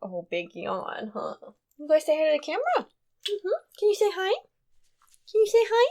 Oh, big yawn, huh? You going to say hi to the camera? Mm-hmm. Can you say hi? Can you say hi?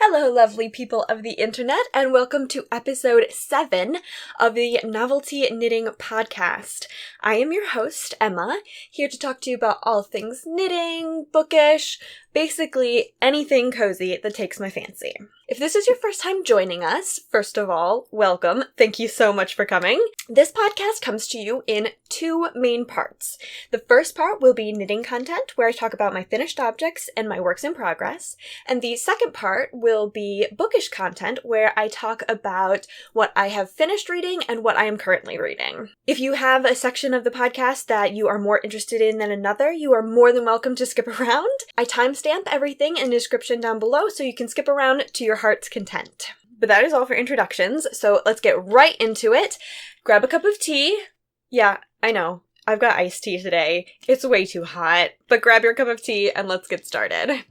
Hello, lovely people of the internet, and welcome to episode 7 of the NovelTea Knitting Podcast. I am your host, Emma, here to talk to you about all things knitting, bookish, basically anything cozy that takes my fancy. If this is your first time joining us, first of all, welcome. Thank you so much for coming. This podcast comes to you in 2 main parts. The first part will be knitting content, where I talk about my finished objects and my works in progress. And the second part will be bookish content, where I talk about what I have finished reading and what I am currently reading. If you have a section of the podcast that you are more interested in than another, you are more than welcome to skip around. I timestamp everything in the description down below, so you can skip around to your heart's content. But that is all for introductions, so let's get right into it. Grab a cup of tea. Yeah, I know, I've got iced tea today. It's way too hot, but grab your cup of tea and let's get started.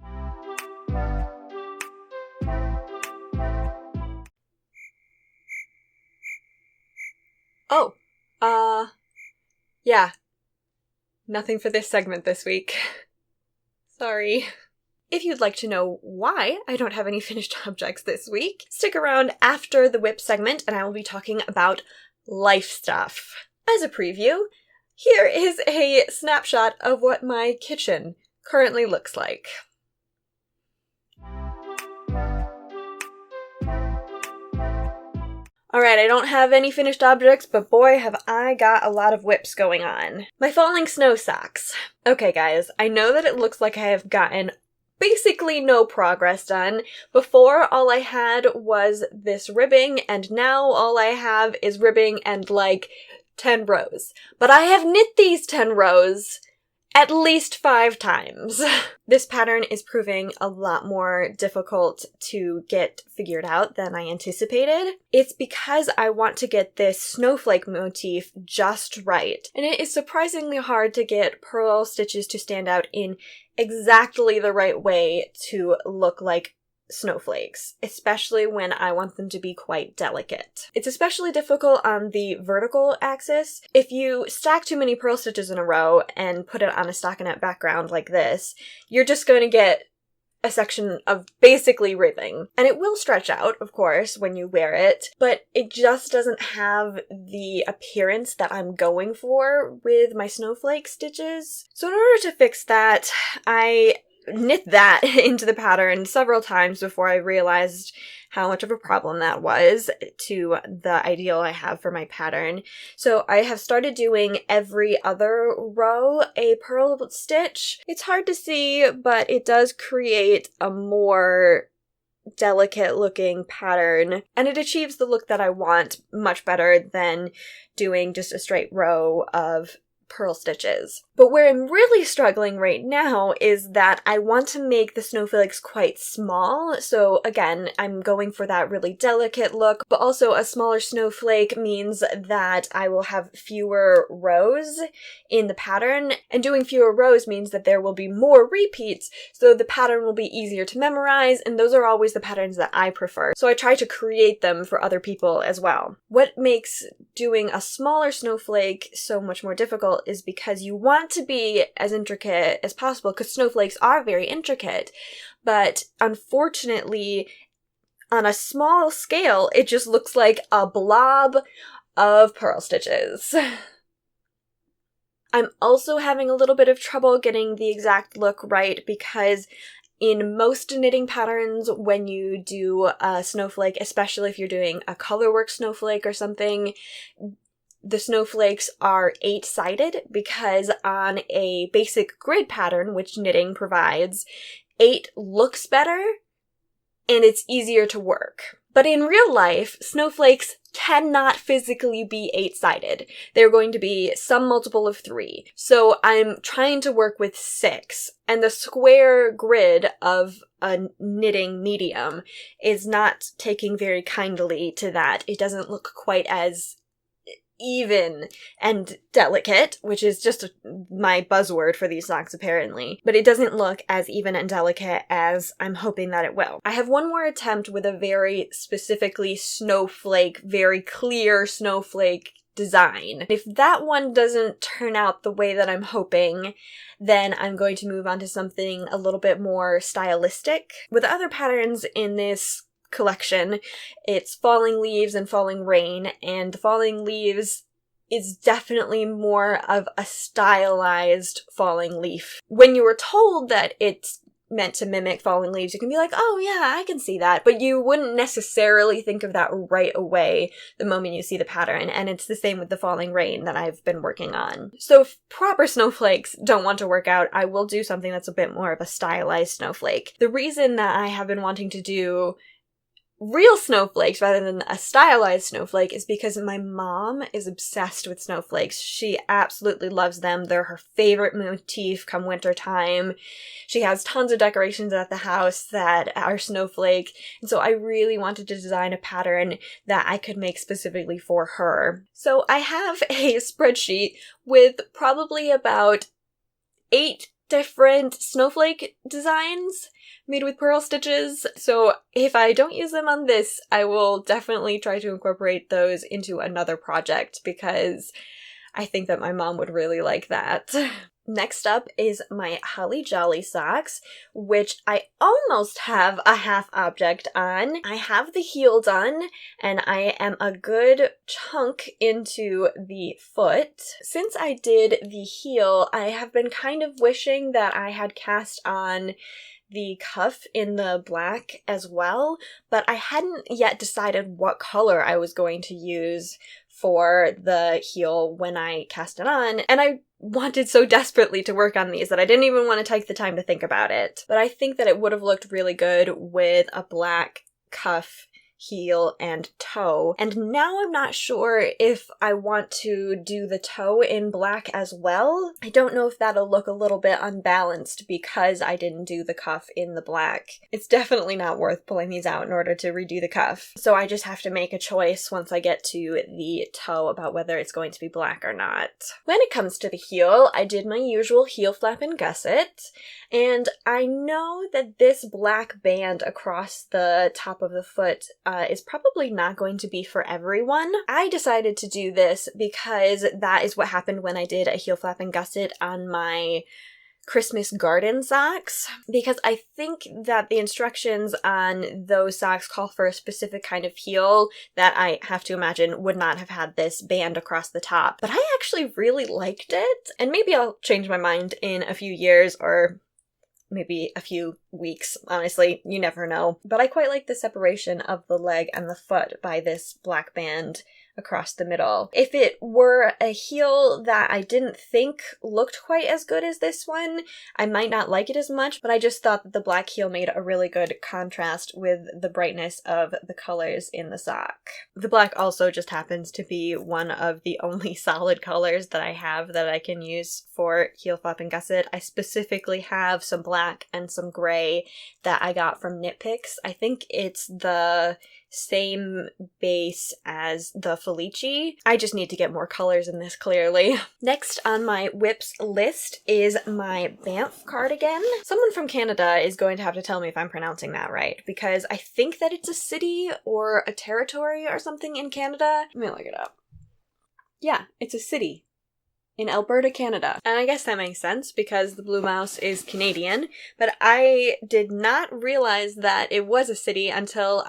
Yeah. Nothing for this segment this week. Sorry. If you'd like to know why I don't have any finished objects this week, stick around after the whip segment and I will be talking about life stuff. As a preview, here is a snapshot of what my kitchen currently looks like. Alright, I don't have any finished objects, but boy have I got a lot of whips going on. My falling snow socks. Okay guys, I know that it looks like I have gotten basically no progress done. Before, all I had was this ribbing, and now all I have is ribbing and like 10 rows. But I have knit these 10 rows at least 5 times. This pattern is proving a lot more difficult to get figured out than I anticipated. It's because I want to get this snowflake motif just right. And it is surprisingly hard to get purl stitches to stand out in exactly the right way to look like snowflakes, especially when I want them to be quite delicate. It's especially difficult on the vertical axis. If you stack too many purl stitches in a row and put it on a stockinette background like this, you're just going to get a section of basically ribbing. And it will stretch out, of course, when you wear it, but it just doesn't have the appearance that I'm going for with my snowflake stitches. So in order to fix that, I knit that into the pattern several times before I realized how much of a problem that was to the ideal I have for my pattern. So I have started doing every other row a purl stitch. It's hard to see, but it does create a more delicate looking pattern, and it achieves the look that I want much better than doing just a straight row of purl stitches. But where I'm really struggling right now is that I want to make the snowflakes quite small. So again, I'm going for that really delicate look, but also a smaller snowflake means that I will have fewer rows in the pattern, and doing fewer rows means that there will be more repeats, so the pattern will be easier to memorize, and those are always the patterns that I prefer. So I try to create them for other people as well. What makes doing a smaller snowflake so much more difficult is because you want to be as intricate as possible, because snowflakes are very intricate, but unfortunately, on a small scale, it just looks like a blob of purl stitches. I'm also having a little bit of trouble getting the exact look right because in most knitting patterns, when you do a snowflake, especially if you're doing a colorwork snowflake or something, the snowflakes are 8-sided because on a basic grid pattern, which knitting provides, 8 looks better and it's easier to work. But in real life, snowflakes cannot physically be 8-sided. They're going to be some multiple of 3. So I'm trying to work with 6, and the square grid of a knitting medium is not taking very kindly to that. It doesn't look quite as even and delicate, which is just my buzzword for these socks apparently, but it doesn't look as even and delicate as I'm hoping that it will. I have one more attempt with a very specifically snowflake, very clear snowflake design. If that one doesn't turn out the way that I'm hoping, then I'm going to move on to something a little bit more stylistic. With other patterns in this collection, it's falling leaves and falling rain, and the falling leaves is definitely more of a stylized falling leaf. When you were told that it's meant to mimic falling leaves, you can be like, oh yeah, I can see that, but you wouldn't necessarily think of that right away the moment you see the pattern, and it's the same with the falling rain that I've been working on. So if proper snowflakes don't want to work out, I will do something that's a bit more of a stylized snowflake. The reason that I have been wanting to do real snowflakes rather than a stylized snowflake is because my mom is obsessed with snowflakes. She absolutely loves them. They're her favorite motif come winter time. She has tons of decorations at the house that are snowflake, and so I really wanted to design a pattern that I could make specifically for her. So I have a spreadsheet with probably about 8 different snowflake designs made with pearl stitches, so if I don't use them on this, I will definitely try to incorporate those into another project because I think that my mom would really like that. Next up is my Holly Jolly socks, which I almost have a half object on. I have the heel done, and I am a good chunk into the foot. Since I did the heel, I have been kind of wishing that I had cast on the cuff in the black as well, but I hadn't yet decided what color I was going to use for the heel when I cast it on, and I wanted so desperately to work on these that I didn't even want to take the time to think about it. But I think that it would have looked really good with a black cuff, heel, and toe. And now I'm not sure if I want to do the toe in black as well. I don't know if that'll look a little bit unbalanced because I didn't do the cuff in the black. It's definitely not worth pulling these out in order to redo the cuff. So I just have to make a choice once I get to the toe about whether it's going to be black or not. When it comes to the heel, I did my usual heel flap and gusset, and I know that this black band across the top of the foot is probably not going to be for everyone. I decided to do this because that is what happened when I did a heel flap and gusset on my Christmas garden socks, because I think that the instructions on those socks call for a specific kind of heel that I have to imagine would not have had this band across the top. But I actually really liked it, and maybe I'll change my mind in a few years or maybe a few weeks, honestly, you never know. But I quite like the separation of the leg and the foot by this black band across the middle. If it were a heel that I didn't think looked quite as good as this one, I might not like it as much, but I just thought that the black heel made a really good contrast with the brightness of the colors in the sock. The black also just happens to be one of the only solid colors that I have that I can use for heel flap and gusset. I specifically have some black and some gray that I got from Knit Picks. I think it's the same base as the Felici. I just need to get more colors in this, clearly. Next on my whips list is my Banff cardigan. Someone from Canada is going to have to tell me if I'm pronouncing that right, because I think that it's a city or a territory or something in Canada. Let me look it up. Yeah, it's a city in Alberta, Canada. And I guess that makes sense because the Blue Mouse is Canadian, but I did not realize that it was a city until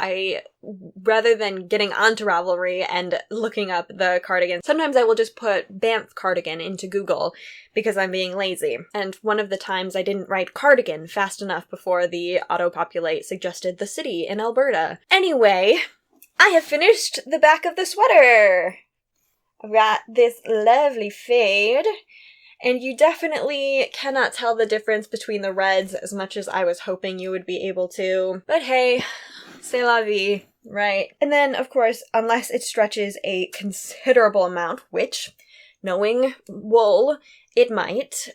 rather than getting onto Ravelry and looking up the cardigan, sometimes I will just put Banff cardigan into Google because I'm being lazy. And one of the times I didn't write cardigan fast enough before the autopopulate suggested the city in Alberta. Anyway, I have finished the back of the sweater. I've got this lovely fade, and you definitely cannot tell the difference between the reds as much as I was hoping you would be able to. But hey, c'est la vie, right? And then, of course, unless it stretches a considerable amount, which, knowing wool, it might,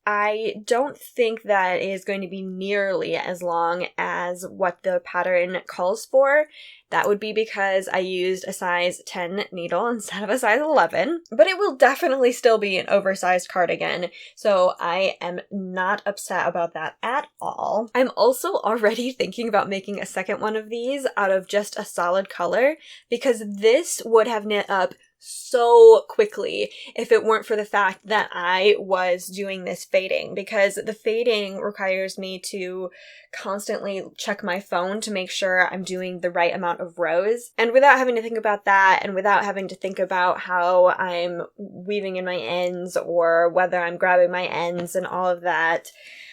I don't think that is going to be nearly as long as what the pattern calls for. That would be because I used a size 10 needle instead of a size 11, but it will definitely still be an oversized cardigan, so I am not upset about that at all. I'm also already thinking about making a second one of these out of just a solid color, because this would have knit up so quickly if it weren't for the fact that I was doing this fading, because the fading requires me to constantly check my phone to make sure I'm doing the right amount of rows. And without having to think about that, and without having to think about how I'm weaving in my ends or whether I'm grabbing my ends and all of that,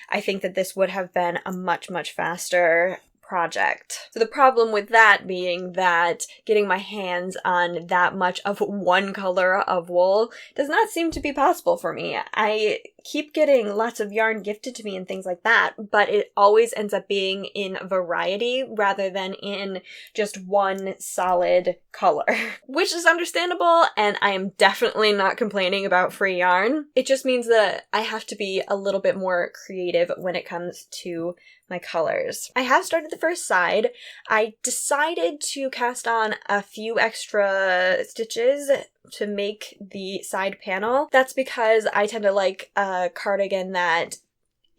I think that this would have been a much, much faster project. So the problem with that being that getting my hands on that much of one color of wool does not seem to be possible for me. I keep getting lots of yarn gifted to me and things like that, but it always ends up being in variety rather than in just one solid color, which is understandable, and I am definitely not complaining about free yarn. It just means that I have to be a little bit more creative when it comes to my colors. I have started the first side. I decided to cast on a few extra stitches to make the side panel. That's because I tend to like a cardigan that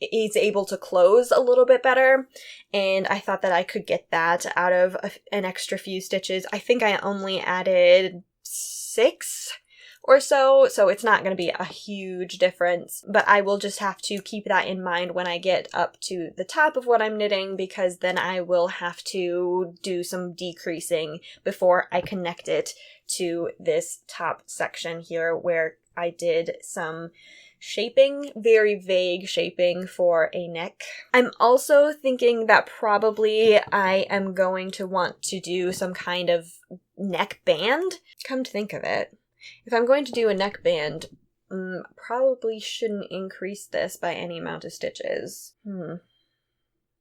is able to close a little bit better, and I thought that I could get that out of an extra few stitches. I think I only added 6 or so it's not going to be a huge difference, but I will just have to keep that in mind when I get up to the top of what I'm knitting, because then I will have to do some decreasing before I connect it to this top section here where I did some shaping, very vague shaping for a neck. I'm also thinking that probably I am going to want to do some kind of neck band. Come to think of it, if I'm going to do a neckband, probably shouldn't increase this by any amount of stitches.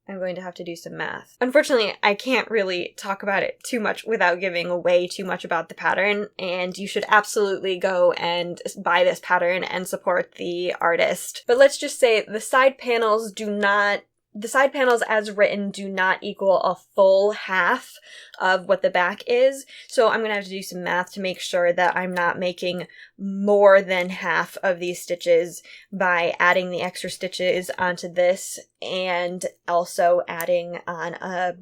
I'm going to have to do some math. Unfortunately, I can't really talk about it too much without giving away too much about the pattern, and you should absolutely go and buy this pattern and support the artist. But let's just say the side panels as written do not equal a full half of what the back is, so I'm going to have to do some math to make sure that I'm not making more than half of these stitches by adding the extra stitches onto this and also adding on a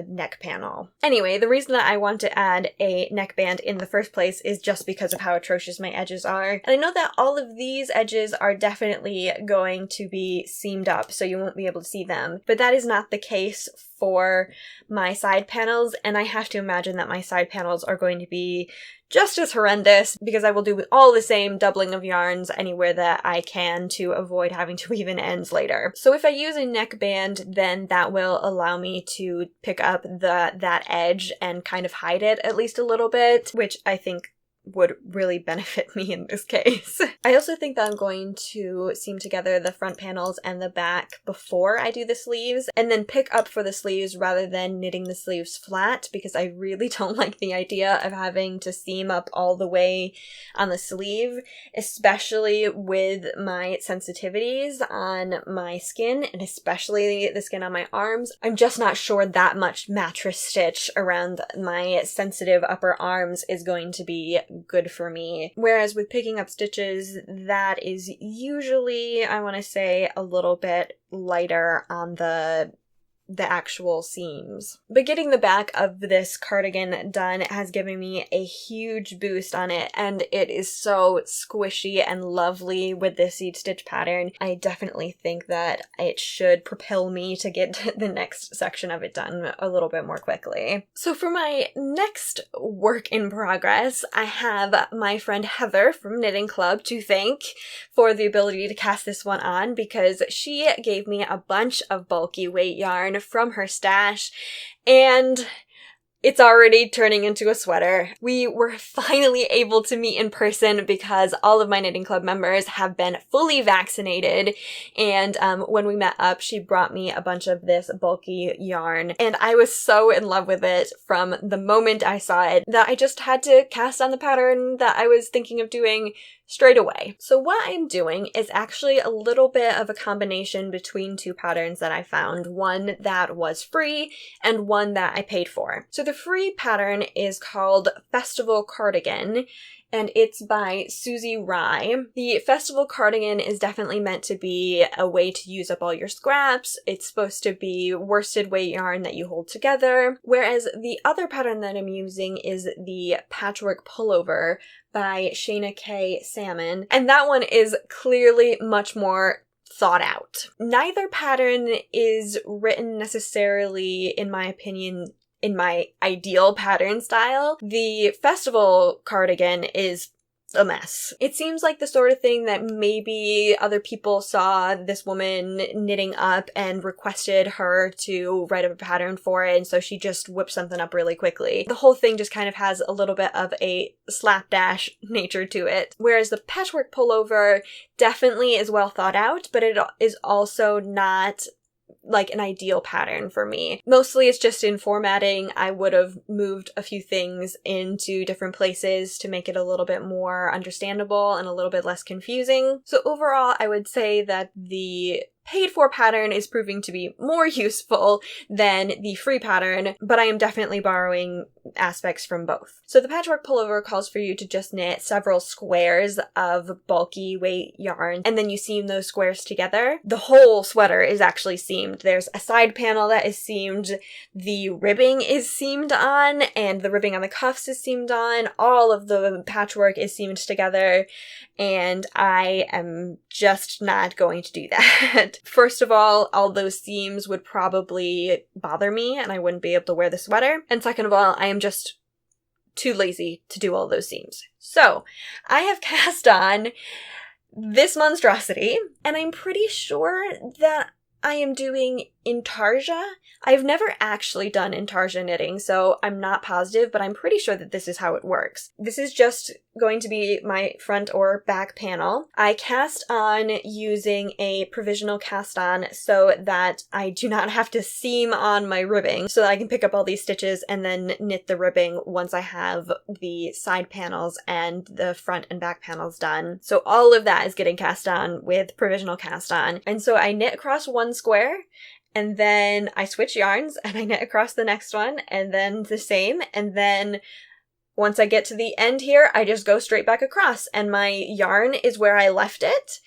neck panel. Anyway, the reason that I want to add a neckband in the first place is just because of how atrocious my edges are. And I know that all of these edges are definitely going to be seamed up, so you won't be able to see them, but that is not the case for my side panels, and I have to imagine that my side panels are going to be just as horrendous, because I will do all the same doubling of yarns anywhere that I can to avoid having to weave in ends later. So if I use a neckband, then that will allow me to pick up that edge and kind of hide it at least a little bit, which I think would really benefit me in this case. I also think that I'm going to seam together the front panels and the back before I do the sleeves, and then pick up for the sleeves rather than knitting the sleeves flat, because I really don't like the idea of having to seam up all the way on the sleeve, especially with my sensitivities on my skin, and especially the skin on my arms. I'm just not sure that much mattress stitch around my sensitive upper arms is going to be good for me. Whereas with picking up stitches, that is usually, I want to say, a little bit lighter on the actual seams. But getting the back of this cardigan done has given me a huge boost on it, and it is so squishy and lovely with this seed stitch pattern. I definitely think that it should propel me to get the next section of it done a little bit more quickly. So for my next work in progress, I have my friend Heather from Knitting Club to thank for the ability to cast this one on, because she gave me a bunch of bulky weight yarn from her stash, and it's already turning into a sweater. We were finally able to meet in person because all of my Knitting Club members have been fully vaccinated, and when we met up, she brought me a bunch of this bulky yarn, and I was so in love with it from the moment I saw it that I just had to cast on the pattern that I was thinking of doing straight away. So what I'm doing is actually a little bit of a combination between two patterns that I found, one that was free and one that I paid for. So the free pattern is called Festival Cardigan, and it's by Susie Rye. The Festival Cardigan is definitely meant to be a way to use up all your scraps. It's supposed to be worsted weight yarn that you hold together, whereas the other pattern that I'm using is the Patchwork Pullover by Shayna K. Salmon, and that one is clearly much more thought out. Neither pattern is written necessarily, in my opinion, in my ideal pattern style. The Festival Cardigan is a mess. It seems like the sort of thing that maybe other people saw this woman knitting up and requested her to write up a pattern for it, and so she just whipped something up really quickly. The whole thing just kind of has a little bit of a slapdash nature to it. Whereas the Patchwork Pullover definitely is well thought out, but it is also not like an ideal pattern for me. Mostly it's just in formatting. I would have moved a few things into different places to make it a little bit more understandable and a little bit less confusing. So overall, I would say that the paid for pattern is proving to be more useful than the free pattern, but I am definitely borrowing aspects from both. So the Patchwork Pullover calls for you to just knit several squares of bulky weight yarn, and then you seam those squares together. The whole sweater is actually seamed. There's a side panel that is seamed, the ribbing is seamed on, and the ribbing on the cuffs is seamed on. All of the patchwork is seamed together, and I am just not going to do that. First of all those seams would probably bother me and I wouldn't be able to wear the sweater. And second of all, I am just too lazy to do all those seams. So I have cast on this monstrosity, and I'm pretty sure that I am doing intarsia. I've never actually done intarsia knitting, so I'm not positive, but I'm pretty sure that this is how it works. This is just going to be my front or back panel. I cast on using a provisional cast on so that I do not have to seam on my ribbing, so that I can pick up all these stitches and then knit the ribbing once I have the side panels and the front and back panels done. So all of that is getting cast on with provisional cast on. And so I knit across one square, and then I switch yarns and I knit across the next one, and then the same, and then once I get to the end here, I just go straight back across, and my yarn is where I left it,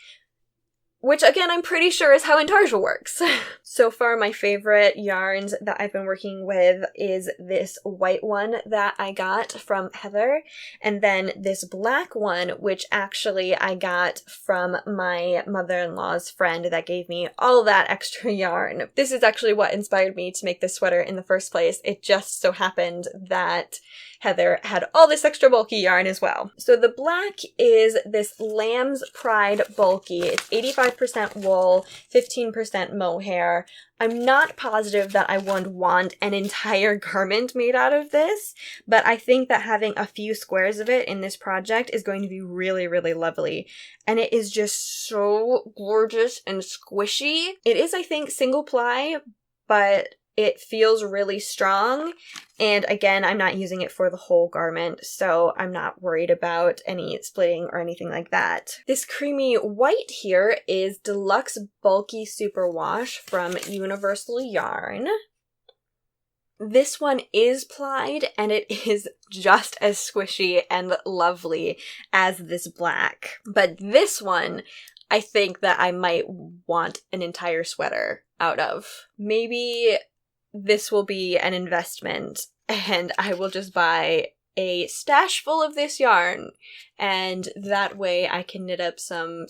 which again, I'm pretty sure is how intarsia works. So far, my favorite yarns that I've been working with is this white one that I got from Heather, and then this black one, which actually I got from my mother-in-law's friend that gave me all that extra yarn. This is actually what inspired me to make this sweater in the first place. It just so happened that Heather had all this extra bulky yarn as well. So the black is this Lamb's Pride bulky. It's 85% wool, 15% mohair. I'm not positive that I would want an entire garment made out of this, but I think that having a few squares of it in this project is going to be really, really lovely. And it is just so gorgeous and squishy. It is, I think, single ply, but it feels really strong, and again, I'm not using it for the whole garment, so I'm not worried about any splitting or anything like that. This creamy white here is Deluxe Bulky Superwash from Universal Yarn. This one is plied, and it is just as squishy and lovely as this black. But this one, I think that I might want an entire sweater out of. Maybe this will be an investment, and I will just buy a stash full of this yarn, and that way I can knit up some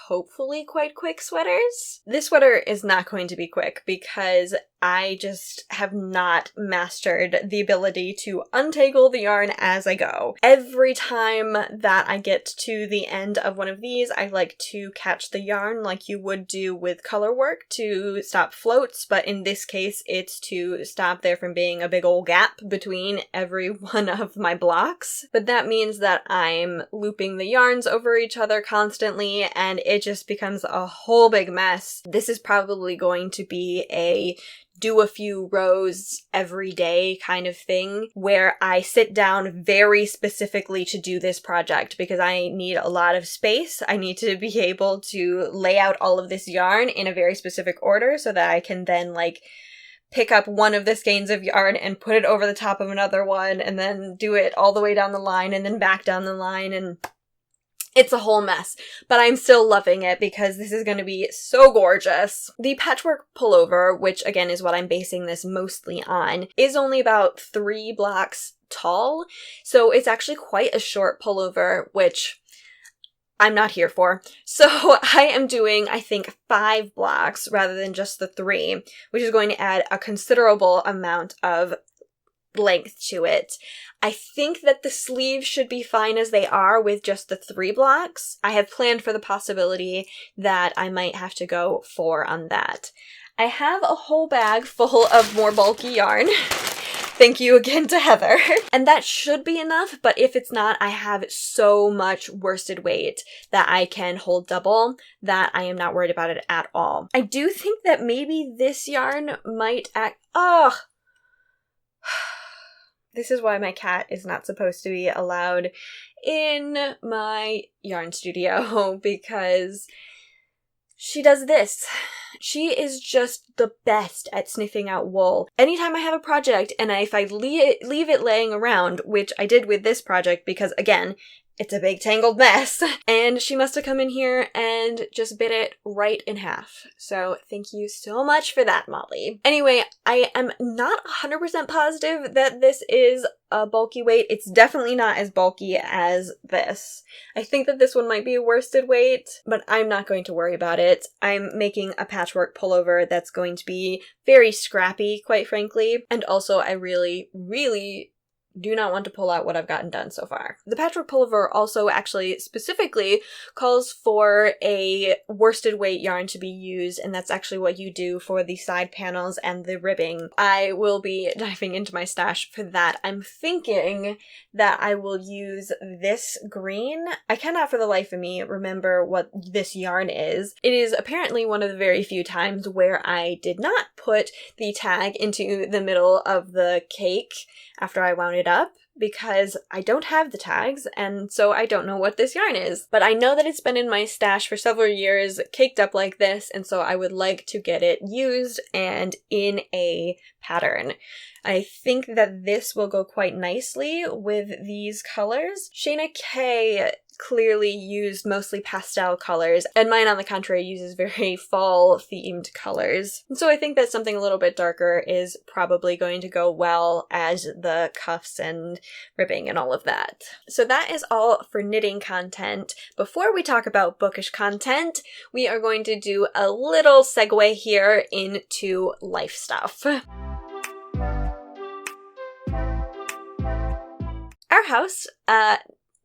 hopefully quite quick sweaters. This sweater is not going to be quick because I just have not mastered the ability to untangle the yarn as I go. Every time that I get to the end of one of these, I like to catch the yarn like you would do with color work to stop floats, but in this case it's to stop there from being a big old gap between every one of my blocks. But that means that I'm looping the yarns over each other constantly, and it just becomes a whole big mess. This is probably going to be a do a few rows every day kind of thing, where I sit down very specifically to do this project because I need a lot of space. I need to be able to lay out all of this yarn in a very specific order so that I can then like pick up one of the skeins of yarn and put it over the top of another one and then do it all the way down the line and then back down the line, and it's a whole mess, but I'm still loving it because this is going to be so gorgeous. The Patchwork Pullover, which again is what I'm basing this mostly on, is only about 3 blocks tall, so it's actually quite a short pullover, which I'm not here for. So I am doing, I think, 5 blocks rather than just the 3, which is going to add a considerable amount of length to it. I think that the sleeves should be fine as they are with just the 3 blocks. I have planned for the possibility that I might have to go 4 on that. I have a whole bag full of more bulky yarn. Thank you again to Heather. And that should be enough, but if it's not, I have so much worsted weight that I can hold double that I am not worried about it at all. I do think that maybe this yarn might act— This is why my cat is not supposed to be allowed in my yarn studio, because she does this. She is just the best at sniffing out wool. Anytime I have a project and if I leave it laying around, which I did with this project because, again, it's a big tangled mess, and she must have come in here and just bit it right in half. So thank you so much for that, Molly. Anyway, I am not 100% positive that this is a bulky weight. It's definitely not as bulky as this. I think that this one might be a worsted weight, but I'm not going to worry about it. I'm making a patchwork pullover that's going to be very scrappy, quite frankly, and also I really, really do not want to pull out what I've gotten done so far. The Patchwork Pullover also actually specifically calls for a worsted weight yarn to be used, and that's actually what you do for the side panels and the ribbing. I will be diving into my stash for that. I'm thinking that I will use this green. I cannot for the life of me remember what this yarn is. It is apparently one of the very few times where I did not put the tag into the middle of the cake after I wound it up, because I don't have the tags, and so I don't know what this yarn is. But I know that it's been in my stash for several years, caked up like this, and so I would like to get it used and in a pattern. I think that this will go quite nicely with these colors. Shayna K clearly used mostly pastel colors, and mine on the contrary uses very fall themed colors. And so I think that something a little bit darker is probably going to go well as the cuffs and ribbing and all of that. So that is all for knitting content. Before we talk about bookish content, we are going to do a little segue here into life stuff. Our house,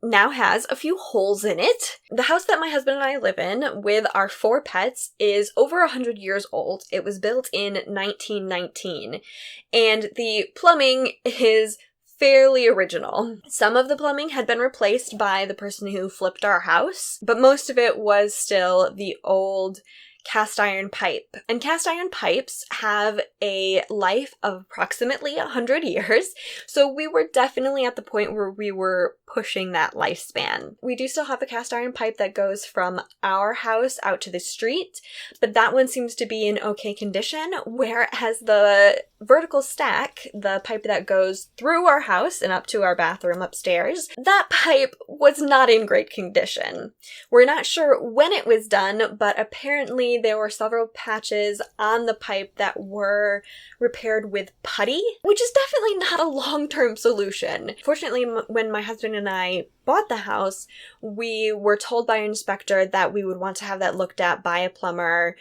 now has a few holes in it. The house that my husband and I live in with our 4 pets is over 100 years old. It was built in 1919, and the plumbing is fairly original. Some of the plumbing had been replaced by the person who flipped our house, but most of it was still the old cast iron pipe. And cast iron pipes have a life of approximately 100 years, so we were definitely at the point where we were pushing that lifespan. We do still have a cast iron pipe that goes from our house out to the street, but that one seems to be in okay condition, whereas the vertical stack, the pipe that goes through our house and up to our bathroom upstairs, that pipe was not in great condition. We're not sure when it was done, but apparently there were several patches on the pipe that were repaired with putty, which is definitely not a long-term solution. Fortunately, when my husband and I bought the house, we were told by an inspector that we would want to have that looked at by a plumber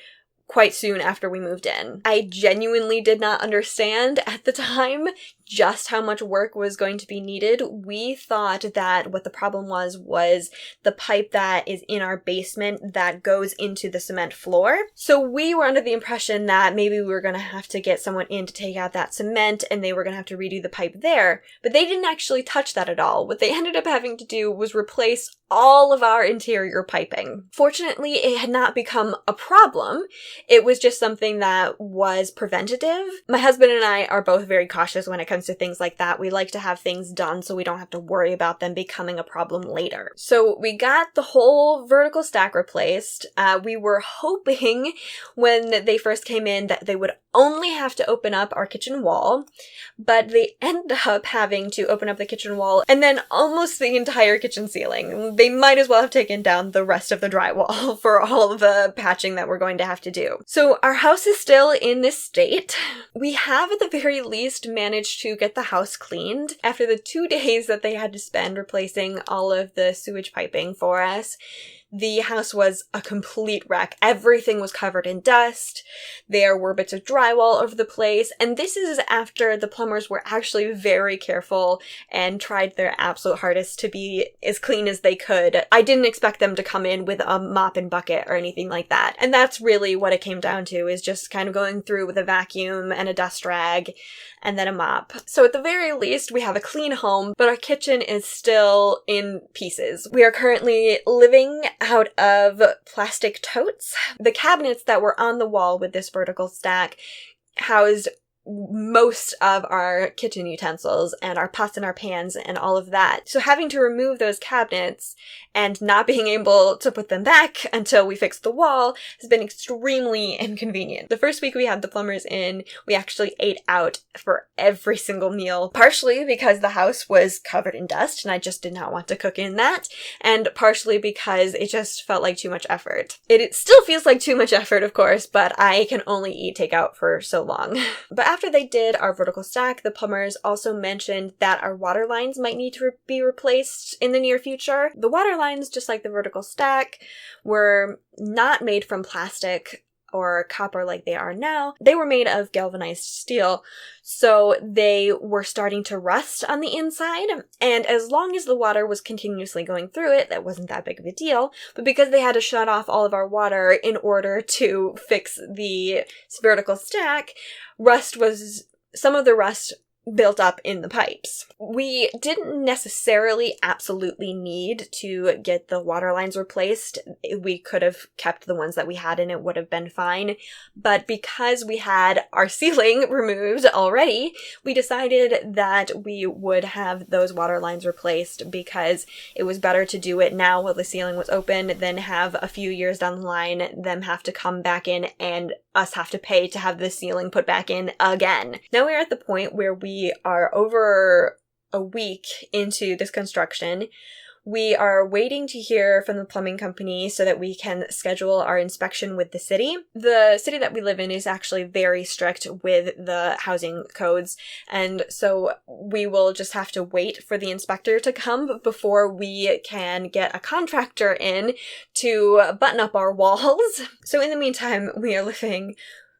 quite soon after we moved in. I genuinely did not understand at the time just how much work was going to be needed. We thought that what the problem was the pipe that is in our basement that goes into the cement floor. So we were under the impression that maybe we were going to have to get someone in to take out that cement and they were going to have to redo the pipe there. But they didn't actually touch that at all. What they ended up having to do was replace all of our interior piping. Fortunately, it had not become a problem. It was just something that was preventative. My husband and I are both very cautious when it comes to things like that. We like to have things done so we don't have to worry about them becoming a problem later. So we got the whole vertical stack replaced. We were hoping when they first came in that they would only have to open up our kitchen wall, but they ended up having to open up the kitchen wall and then almost the entire kitchen ceiling. They might as well have taken down the rest of the drywall for all of the patching that we're going to have to do. So our house is still in this state. We have at the very least managed to get the house cleaned after the 2 days that they had to spend replacing all of the sewage piping for us. The house was a complete wreck. Everything was covered in dust. There were bits of drywall over the place. And this is after the plumbers were actually very careful and tried their absolute hardest to be as clean as they could. I didn't expect them to come in with a mop and bucket or anything like that. And that's really what it came down to, is just kind of going through with a vacuum and a dust rag and then a mop. So at the very least, we have a clean home, but our kitchen is still in pieces. We are currently living out of plastic totes. The cabinets that were on the wall with this vertical stack housed most of our kitchen utensils and our pots and our pans and all of that. So having to remove those cabinets and not being able to put them back until we fixed the wall has been extremely inconvenient. The first week we had the plumbers in, we actually ate out for every single meal, partially because the house was covered in dust and I just did not want to cook in that, and partially because it just felt like too much effort. It still feels like too much effort, of course, but I can only eat takeout for so long. But after they did our vertical stack, the plumbers also mentioned that our water lines might need to be replaced in the near future. The water lines, just like the vertical stack, were not made from plastic or copper like they are now. They were made of galvanized steel, so they were starting to rust on the inside, and as long as the water was continuously going through it, that wasn't that big of a deal, but because they had to shut off all of our water in order to fix the vertical stack, some of the rust built up in the pipes. We didn't necessarily absolutely need to get the water lines replaced. We could have kept the ones that we had and it would have been fine. But because we had our ceiling removed already, we decided that we would have those water lines replaced because it was better to do it now while the ceiling was open than have a few years down the line them have to come back in and us have to pay to have the ceiling put back in again. Now we're at the point where we are over a week into this construction. We are waiting to hear from the plumbing company so that we can schedule our inspection with the city. The city that we live in is actually very strict with the housing codes, and so we will just have to wait for the inspector to come before we can get a contractor in to button up our walls. So in the meantime, we are living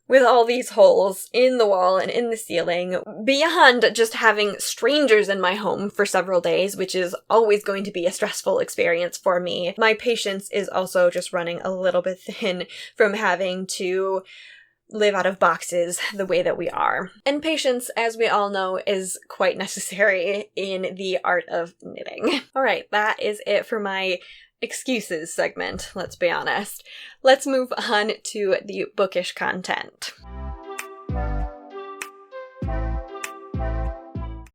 with all these holes in the wall and in the ceiling, beyond just having strangers in my home for several days, which is always going to be a stressful experience for me. My patience is also just running a little bit thin from having to live out of boxes the way that we are. And patience, as we all know, is quite necessary in the art of knitting. All right, that is it for my excuses segment, let's be honest. Let's move on to the bookish content.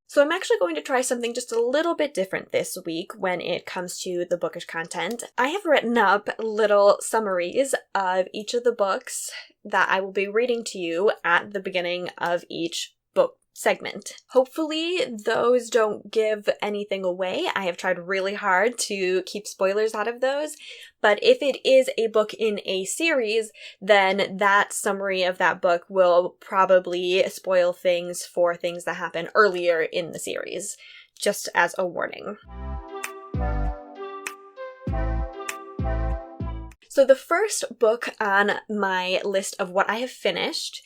So I'm actually going to try something just a little bit different this week when it comes to the bookish content. I have written up little summaries of each of the books that I will be reading to you at the beginning of each book segment. Hopefully those don't give anything away. I have tried really hard to keep spoilers out of those, but if it is a book in a series, then that summary of that book will probably spoil things for things that happen earlier in the series, just as a warning. So the first book on my list of what I have finished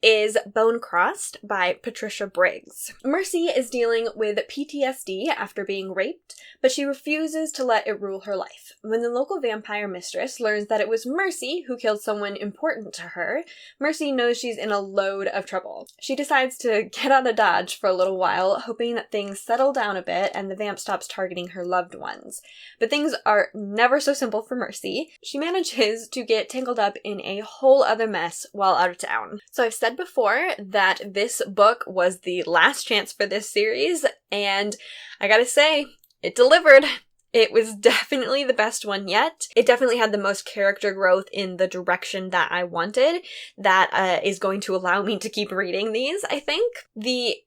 is Bone Crossed by Patricia Briggs. Mercy is dealing with PTSD after being raped, but she refuses to let it rule her life. When the local vampire mistress learns that it was Mercy who killed someone important to her, Mercy knows she's in a load of trouble. She decides to get out of Dodge for a little while, hoping that things settle down a bit and the vamp stops targeting her loved ones. But things are never so simple for Mercy. She manages to get tangled up in a whole other mess while out of town. So I've said before that this book was the last chance for this series, and I gotta say, it delivered. It was definitely the best one yet. It definitely had the most character growth in the direction that I wanted. That is going to allow me to keep reading these, I think. The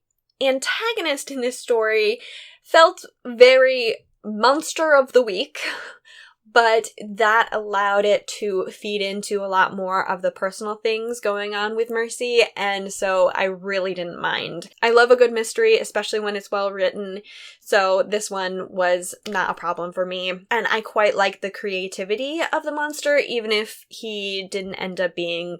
antagonist in this story felt very monster of the week, but that allowed it to feed into a lot more of the personal things going on with Mercy, and so I really didn't mind. I love a good mystery, especially when it's well written, so this one was not a problem for me. And I quite like the creativity of the monster, even if he didn't end up being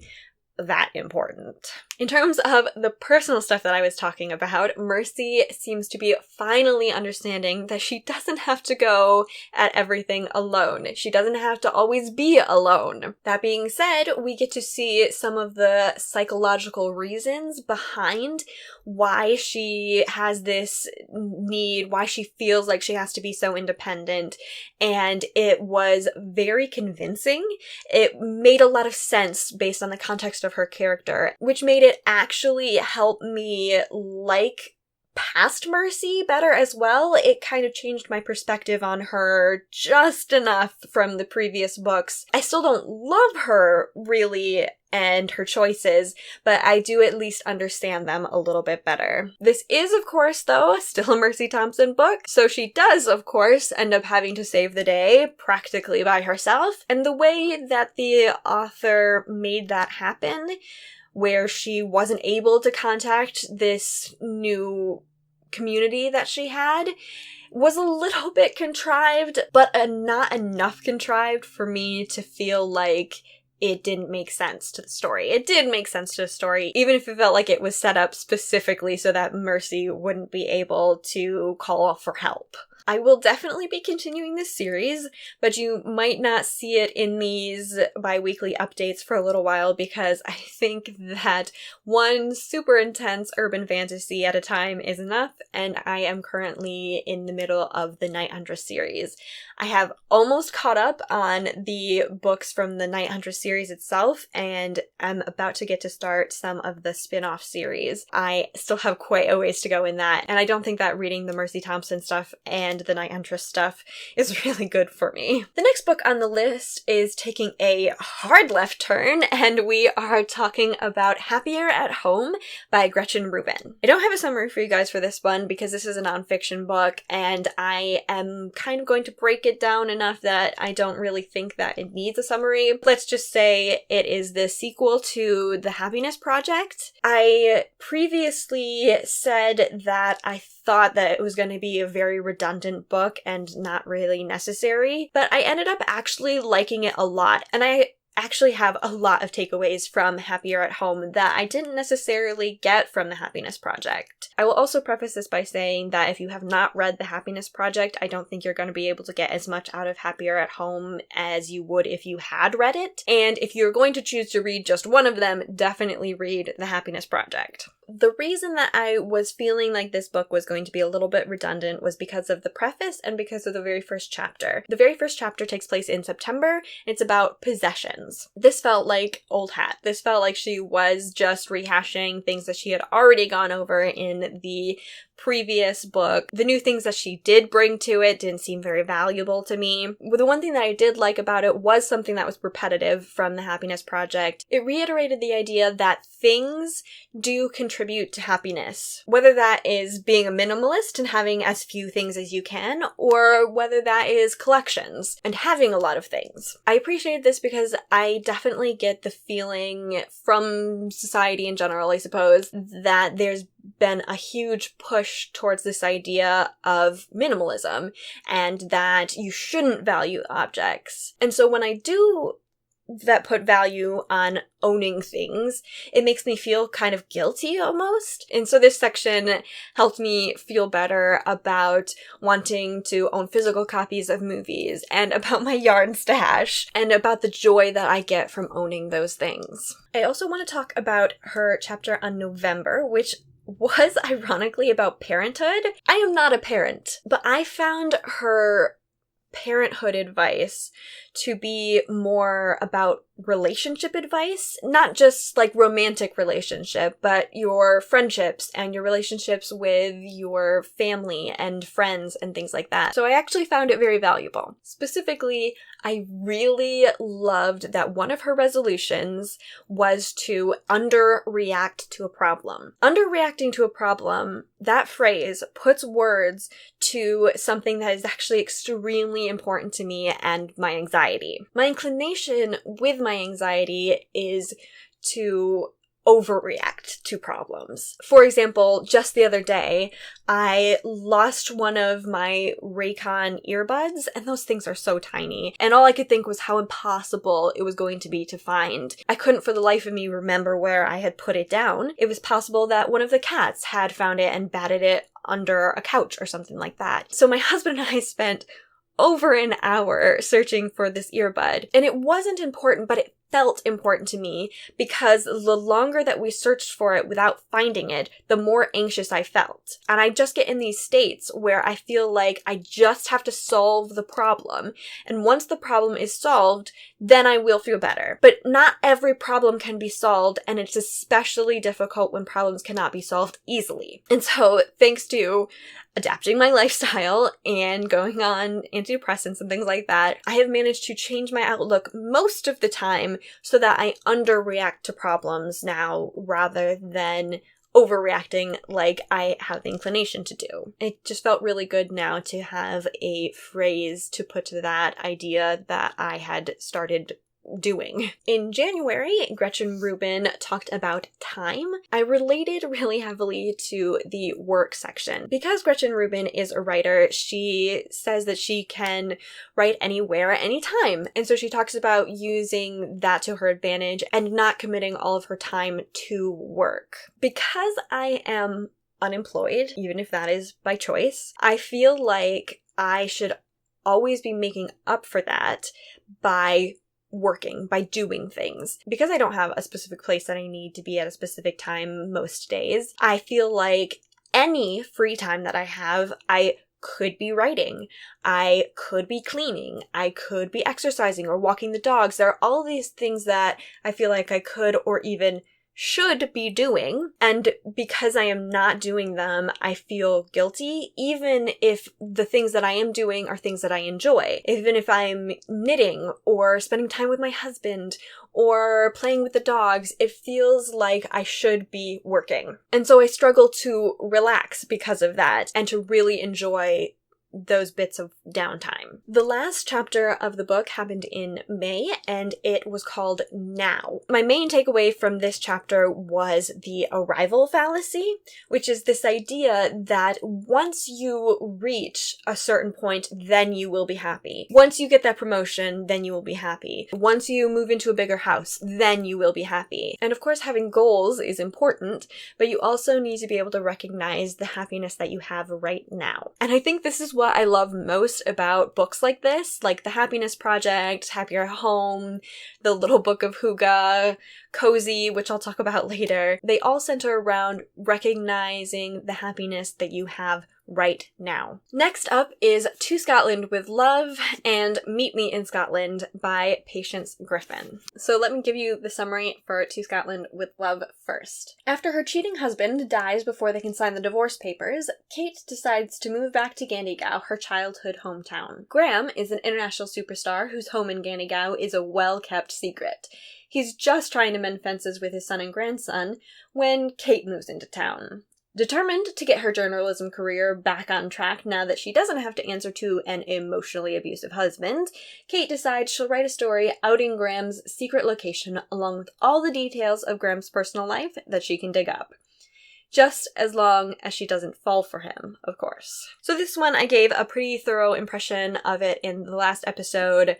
that important. In terms of the personal stuff that I was talking about, Mercy seems to be finally understanding that she doesn't have to go at everything alone. She doesn't have to always be alone. That being said, we get to see some of the psychological reasons behind why she has this need, why she feels like she has to be so independent, and it was very convincing. It made a lot of sense based on the context of her character, which made it actually help me like past Mercy better as well. It kind of changed my perspective on her just enough from the previous books. I still don't love her really and her choices, but I do at least understand them a little bit better. This is, of course, though, still a Mercy Thompson book, so she does, of course, end up having to save the day practically by herself, and the way that the author made that happen, where she wasn't able to contact this new community that she had, was a little bit contrived, but not enough contrived for me to feel like it didn't make sense to the story. It did make sense to the story, even if it felt like it was set up specifically so that Mercy wouldn't be able to call for help. I will definitely be continuing this series, but you might not see it in these bi-weekly updates for a little while because I think that one super intense urban fantasy at a time is enough, and I am currently in the middle of the Huntress series. I have almost caught up on the books from the Huntress series itself, and I'm about to get to start some of the spin-off series. I still have quite a ways to go in that, and I don't think that reading the Mercy Thompson stuff and the Huntress stuff is really good for me. The next book on the list is taking a hard left turn, and we are talking about Happier at Home by Gretchen Rubin. I don't have a summary for you guys for this one because this is a nonfiction book, and I am kind of going to break it down enough that I don't really think that it needs a summary. Let's just say it is the sequel to The Happiness Project. I previously said that I thought that it was going to be a very redundant book and not really necessary, but I ended up actually liking it a lot, and I actually have a lot of takeaways from Happier at Home that I didn't necessarily get from The Happiness Project. I will also preface this by saying that if you have not read The Happiness Project, I don't think you're going to be able to get as much out of Happier at Home as you would if you had read it. And if you're going to choose to read just one of them, definitely read The Happiness Project. The reason that I was feeling like this book was going to be a little bit redundant was because of the preface and because of the very first chapter. The very first chapter takes place in September, and it's about possessions. This felt like old hat. This felt like she was just rehashing things that she had already gone over in the previous book. The new things that she did bring to it didn't seem very valuable to me. The one thing that I did like about it was something that was repetitive from The Happiness Project. It reiterated the idea that things do contribute to happiness. Whether that is being a minimalist and having as few things as you can, or whether that is collections and having a lot of things. I appreciated this because I definitely get the feeling from society in general, I suppose, that there's been a huge push towards this idea of minimalism and that you shouldn't value objects. And so when I do that put value on owning things, it makes me feel kind of guilty almost. And so this section helped me feel better about wanting to own physical copies of movies, and about my yarn stash, and about the joy that I get from owning those things. I also want to talk about her chapter on November, which was ironically about parenthood. I am not a parent, but I found her parenthood advice to be more about relationship advice, not just like romantic relationship, but your friendships and your relationships with your family and friends and things like that. So I actually found it very valuable. Specifically, I really loved that one of her resolutions was to underreact to a problem. Underreacting to a problem, that phrase puts words to something that is actually extremely important to me and my anxiety. My inclination with my anxiety is to overreact to problems. For example, just the other day, I lost one of my Raycon earbuds, and those things are so tiny, and all I could think was how impossible it was going to be to find. I couldn't for the life of me remember where I had put it down. It was possible that one of the cats had found it and batted it under a couch or something like that. So my husband and I spent over an hour searching for this earbud, and it wasn't important, but it felt important to me because the longer that we searched for it without finding it, the more anxious I felt. And I just get in these states where I feel like I just have to solve the problem. And once the problem is solved, then I will feel better. But not every problem can be solved, and it's especially difficult when problems cannot be solved easily. And so, thanks to adapting my lifestyle and going on antidepressants and things like that, I have managed to change my outlook most of the time so that I underreact to problems now rather than overreacting like I have the inclination to do. It just felt really good now to have a phrase to put to that idea that I had started doing. In January, Gretchen and Rubin talked about time. I related really heavily to the work section. Because Gretchen Rubin is a writer, she says that she can write anywhere at any time. And so she talks about using that to her advantage and not committing all of her time to work. Because I am unemployed, even if that is by choice, I feel like I should always be making up for that by working, by doing things. Because I don't have a specific place that I need to be at a specific time most days, I feel like any free time that I have, I could be writing, I could be cleaning, I could be exercising or walking the dogs. There are all these things that I feel like I could or even should be doing, and because I am not doing them, I feel guilty, even if the things that I am doing are things that I enjoy. Even if I'm knitting or spending time with my husband or playing with the dogs, it feels like I should be working. And so I struggle to relax because of that and to really enjoy those bits of downtime. The last chapter of the book happened in May, and it was called Now. My main takeaway from this chapter was the arrival fallacy, which is this idea that once you reach a certain point, then you will be happy. Once you get that promotion, then you will be happy. Once you move into a bigger house, then you will be happy. And of course, having goals is important, but you also need to be able to recognize the happiness that you have right now. And I think this is what I love most about books like this, like The Happiness Project, Happier at Home, The Little Book of Hygge, Cozy, which I'll talk about later. They all center around recognizing the happiness that you have right now. Next up is To Scotland with Love and Meet Me in Scotland by Patience Griffin. So let me give you the summary for To Scotland with Love first. After her cheating husband dies before they can sign the divorce papers, Kate decides to move back to Gandigau, her childhood hometown. Graham is an international superstar whose home in Gandigau is a well-kept secret. He's just trying to mend fences with his son and grandson when Kate moves into town. Determined to get her journalism career back on track now that she doesn't have to answer to an emotionally abusive husband, Kate decides she'll write a story outing Graham's secret location along with all the details of Graham's personal life that she can dig up. Just as long as she doesn't fall for him, of course. So this one, I gave a pretty thorough impression of it in the last episode.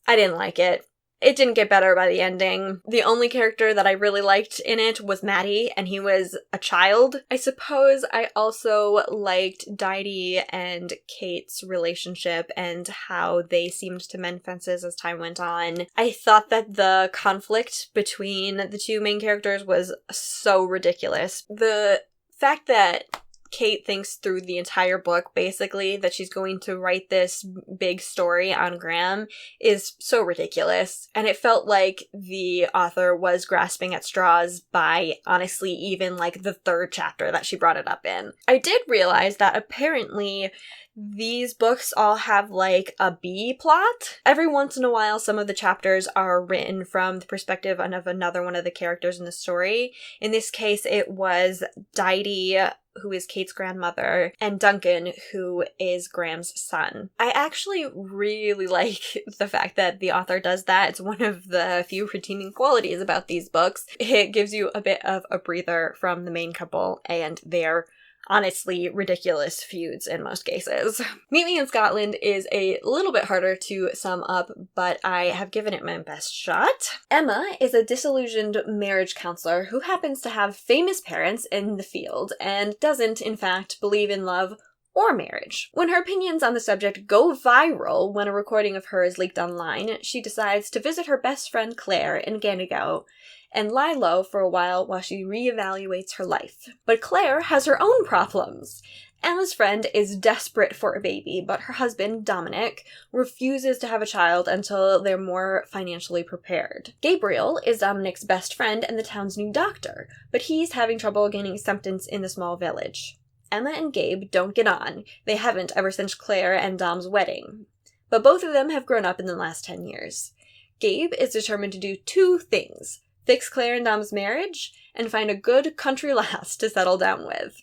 I didn't like it. It didn't get better by the ending. The only character that I really liked in it was Maddie, and he was a child. I suppose I also liked Didi and Kate's relationship and how they seemed to mend fences as time went on. I thought that the conflict between the two main characters was so ridiculous. The fact that Kate thinks through the entire book, basically, that she's going to write this big story on Graham is so ridiculous. And it felt like the author was grasping at straws by, honestly, even like the third chapter that she brought it up in. I did realize that apparently these books all have like a B plot. Every once in a while, some of the chapters are written from the perspective of another one of the characters in the story. In this case, it was Didi, who is Kate's grandmother, and Duncan, who is Graham's son. I actually really like the fact that the author does that. It's one of the few redeeming qualities about these books. It gives you a bit of a breather from the main couple and their honestly ridiculous feuds in most cases. Meet Me in Scotland is a little bit harder to sum up, but I have given it my best shot. Emma is a disillusioned marriage counselor who happens to have famous parents in the field and doesn't, in fact, believe in love or marriage. When her opinions on the subject go viral when a recording of her is leaked online, she decides to visit her best friend Claire in Gandigow and lie low for a while she reevaluates her life. But Claire has her own problems. Emma's friend is desperate for a baby, but her husband, Dominic, refuses to have a child until they're more financially prepared. Gabriel is Dominic's best friend and the town's new doctor, but he's having trouble gaining acceptance in the small village. Emma and Gabe don't get on. They haven't ever since Claire and Dom's wedding. But both of them have grown up in the last 10 years. Gabe is determined to do two things: fix Claire and Dom's marriage, and find a good country lass to settle down with.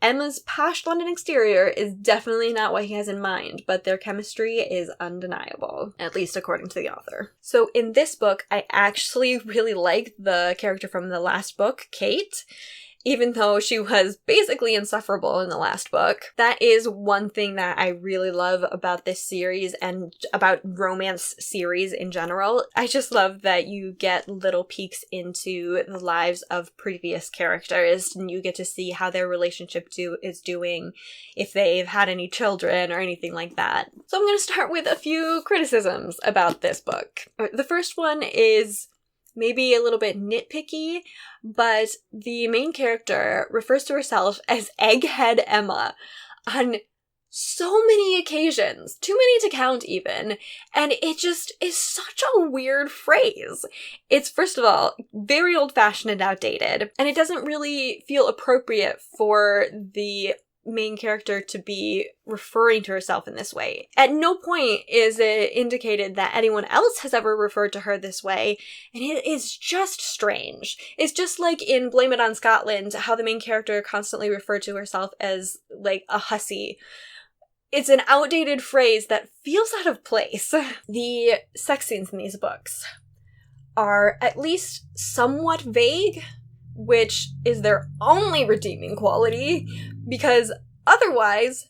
Emma's posh London exterior is definitely not what he has in mind, but their chemistry is undeniable, at least according to the author. So in this book, I actually really like the character from the last book, Kate. Even though she was basically insufferable in the last book. That is one thing that I really love about this series and about romance series in general. I just love that you get little peeks into the lives of previous characters and you get to see how their relationship is doing, if they've had any children or anything like that. So I'm going to start with a few criticisms about this book. The first one is maybe a little bit nitpicky, but the main character refers to herself as Egghead Emma on so many occasions, too many to count even, and it just is such a weird phrase. It's, first of all, very old-fashioned and outdated, and it doesn't really feel appropriate for the main character to be referring to herself in this way. At no point is it indicated that anyone else has ever referred to her this way, and it is just strange. It's just like in Blame It on Scotland, how the main character constantly referred to herself as, like, a hussy. It's an outdated phrase that feels out of place. The sex scenes in these books are at least somewhat vague, which is their only redeeming quality, because otherwise,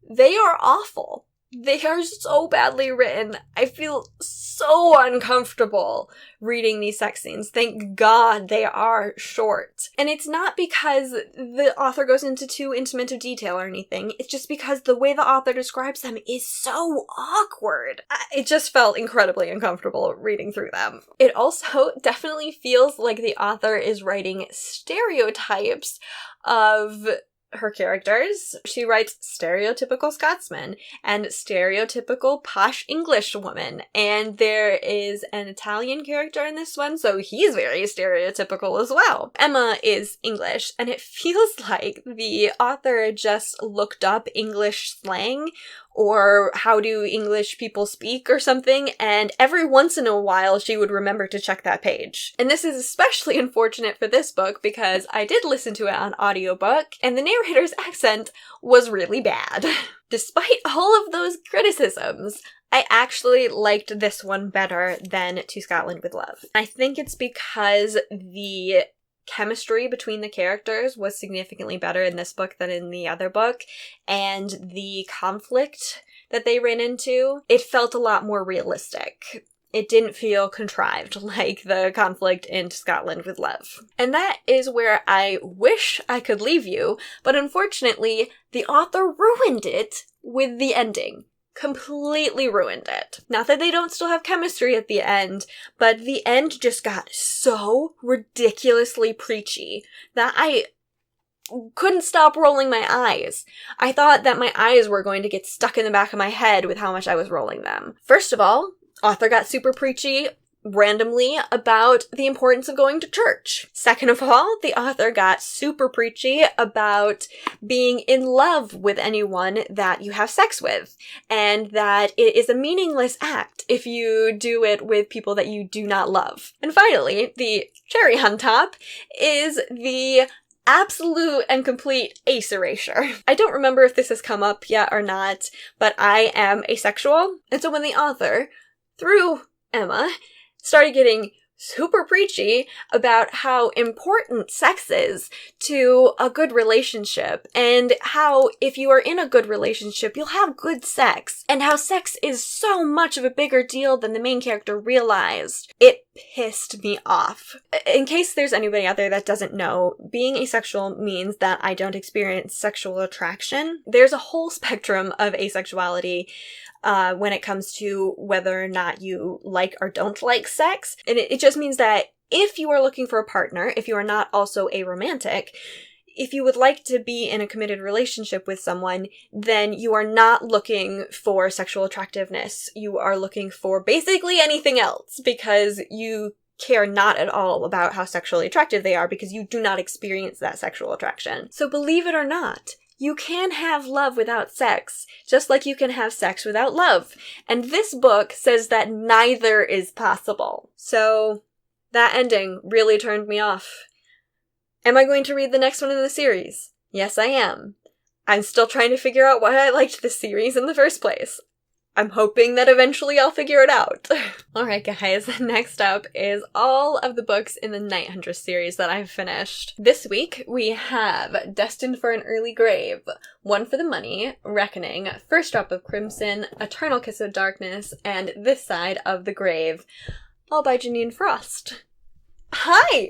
they are awful. They are so badly written. I feel so uncomfortable reading these sex scenes. Thank God they are short. And it's not because the author goes into too intimate of detail or anything. It's just because the way the author describes them is so awkward. It just felt incredibly uncomfortable reading through them. It also definitely feels like the author is writing stereotypes of her characters. She writes stereotypical Scotsman and stereotypical posh English woman, and there is an Italian character in this one, so he's very stereotypical as well. Emma is English, and it feels like the author just looked up English slang or how do English people speak or something, and every once in a while she would remember to check that page. And this is especially unfortunate for this book because I did listen to it on audiobook, and the narrator's accent was really bad. Despite all of those criticisms, I actually liked this one better than To Scotland with Love. I think it's because the chemistry between the characters was significantly better in this book than in the other book, and the conflict that they ran into, it felt a lot more realistic. It didn't feel contrived like the conflict in Scotland with Lev. And that is where I wish I could leave you, but unfortunately, the author ruined it with the ending. Completely ruined it. Not that they don't still have chemistry at the end, but the end just got so ridiculously preachy that I couldn't stop rolling my eyes. I thought that my eyes were going to get stuck in the back of my head with how much I was rolling them. First of all, author got super preachy randomly about the importance of going to church. Second of all, the author got super preachy about being in love with anyone that you have sex with, and that it is a meaningless act if you do it with people that you do not love. And finally, the cherry on top is the absolute and complete ace erasure. I don't remember if this has come up yet or not, but I am asexual, and so when the author, through Emma, started getting super preachy about how important sex is to a good relationship, and how if you are in a good relationship, you'll have good sex, and how sex is so much of a bigger deal than the main character realized. It pissed me off. In case there's anybody out there that doesn't know, being asexual means that I don't experience sexual attraction. There's a whole spectrum of asexuality when it comes to whether or not you like or don't like sex. And it just means that if you are looking for a partner, if you are not also a romantic, if you would like to be in a committed relationship with someone, then you are not looking for sexual attractiveness. You are looking for basically anything else, because you care not at all about how sexually attractive they are, because you do not experience that sexual attraction. So believe it or not, you can have love without sex, just like you can have sex without love. And this book says that neither is possible. So that ending really turned me off. Am I going to read the next one in the series? Yes, I am. I'm still trying to figure out why I liked this series in the first place. I'm hoping that eventually I'll figure it out. Alright guys, next up is all of the books in the Night Huntress series that I've finished. This week we have Destined for an Early Grave, One for the Money, Reckoning, First Drop of Crimson, Eternal Kiss of Darkness, and This Side of the Grave, all by Jeaniene Frost. Hi!